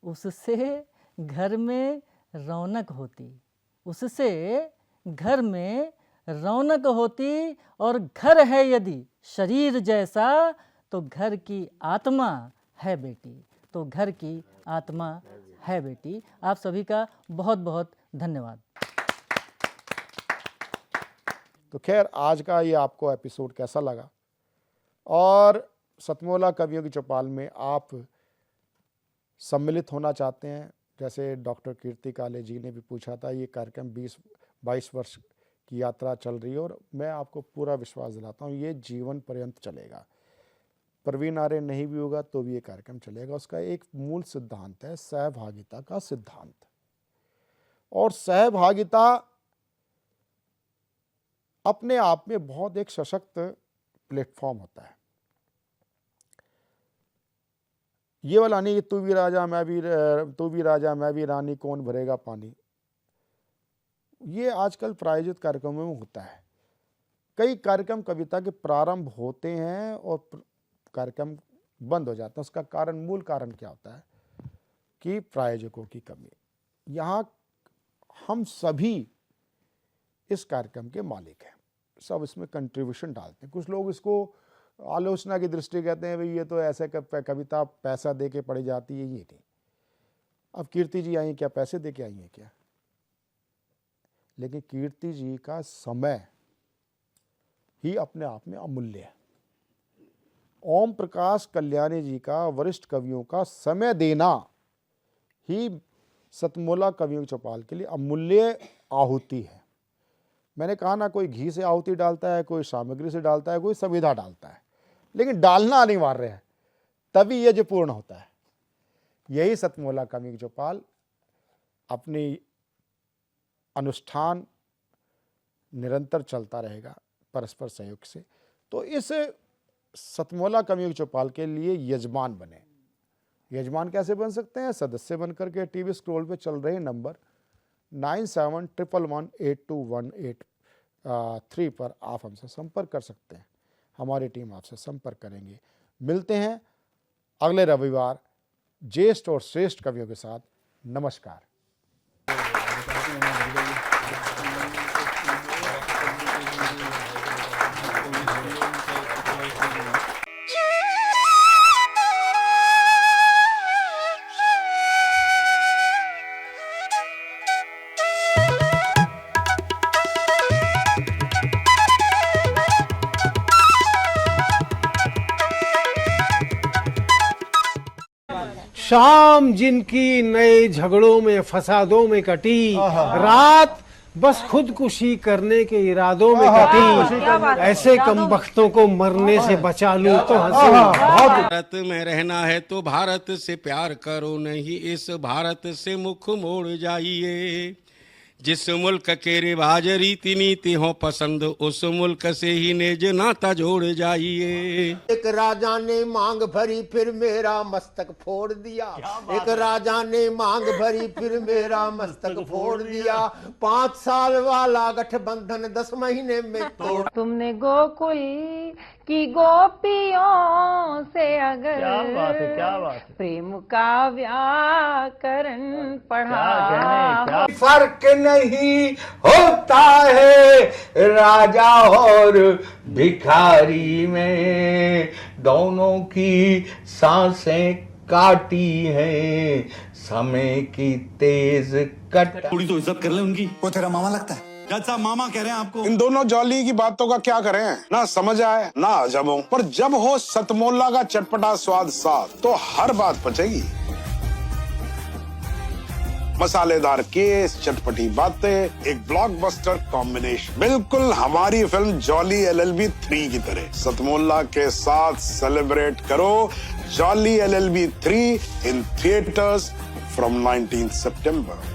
उससे घर में रौनक होती, उससे घर में रौनक होती। और घर है यदि शरीर जैसा, तो घर की आत्मा है बेटी, तो घर की आत्मा है बेटी। आप सभी का बहुत बहुत धन्यवाद। तो खैर, आज का ये आपको एपिसोड कैसा लगा, और सतमोला कवियों की चौपाल में आप सम्मिलित होना चाहते हैं, जैसे डॉक्टर कीर्ति काले जी ने भी पूछा था, ये कार्यक्रम 20-22 वर्ष की यात्रा चल रही है और मैं आपको पूरा विश्वास दिलाता हूँ ये जीवन पर्यंत चलेगा। प्रवीण आर्य नहीं भी होगा तो भी ये कार्यक्रम चलेगा। उसका एक मूल सिद्धांत है सहभागिता का सिद्धांत, और सहभागिता अपने आप में बहुत एक सशक्त प्लेटफॉर्म होता है। ये वाला नहीं कि तू भी राजा मैं भी रानी, कौन भरेगा पानी, ये आजकल प्रायोजित कार्यक्रमों में होता है। कई कार्यक्रम कविता के प्रारंभ होते हैं और कार्यक्रम बंद हो जाता है। उसका कारण, मूल कारण क्या होता है कि प्रायोजकों की कमी। यहाँ हम सभी इस कार्यक्रम के मालिक हैं, सब इसमें कंट्रीब्यूशन डालते हैं। कुछ लोग इसको आलोचना की दृष्टि कहते हैं, भाई ये तो ऐसे कविता पैसा दे के पढ़ी जाती है, ये नहीं। अब कीर्ति जी आई हैं, क्या पैसे दे के आई हैं क्या? लेकिन कीर्ति जी का समय ही अपने आप में अमूल्य है। ओम प्रकाश कल्याणी जी का, वरिष्ठ कवियों का समय देना ही सतमोला कवियों की चौपाल के लिए अमूल्य आहुति है। मैंने कहा ना, कोई घी से आहुति डालता है, कोई सामग्री से डालता है, कोई संविधा डालता है, लेकिन डालना अनिवार्य है, तभी यज्ञ पूर्ण होता है। यही सतमोला कवियों की चौपाल अपनी अनुष्ठान निरंतर चलता रहेगा परस्पर सहयोग से। तो इस सतमोला कवियों की चौपाल के लिए यजमान बने। यजमान कैसे बन सकते हैं? सदस्य बन करके टीवी स्क्रॉल पे चल रहे नंबर 97118218 पर आप हमसे संपर्क कर सकते हैं। हमारी टीम आपसे संपर्क करेंगे। मिलते हैं अगले रविवार ज्येष्ठ और श्रेष्ठ कवियों के साथ। नमस्कार। शाम जिनकी नए झगड़ों में फसादों में कटी, रात बस खुदकुशी करने के इरादों में कटी। ऐसे कमबख्तों को मरने से बचा लूं तो हंसी। भारत में रहना है तो भारत से प्यार करो, नहीं इस भारत से मुख मोड़ जाइए। जिस मुल्क के रिवाज रीति नीति हो पसंद, उस मुल्क से ही निज नाता जोड़ जाइए। एक राजा ने मांग भरी फिर मेरा मस्तक फोड़ दिया। एक राजा ने मांग भरी फिर मेरा मस्तक फोड़ दिया। 5 साल वाला गठबंधन 10 महीने में तोड़। तुमने गोकुल की गोपियों से अगर क्या बात है। प्रेम का व्याकरण पढ़ा, फर्क नहीं होता है राजा और भिखारी में, दोनों की सांसें काटी है समय की तेज कट। थोड़ी तो इज्जत कर ले उनकी। वो तेरा मामा लगता है? जज साहब मामा कह रहे हैं आपको। इन दोनों जॉली की बातों का क्या करें, ना समझ आए ना अजब हो, पर जब हो सतमोला का चटपटा स्वाद साथ तो हर बात पचेगी। मसालेदार केस, चटपटी बातें, एक ब्लॉकबस्टर कॉम्बिनेशन, बिल्कुल हमारी फिल्म जॉली LLB 3 की तरह। सतमोला के साथ सेलिब्रेट करो jolly LLB 3 in theatres from 19 September.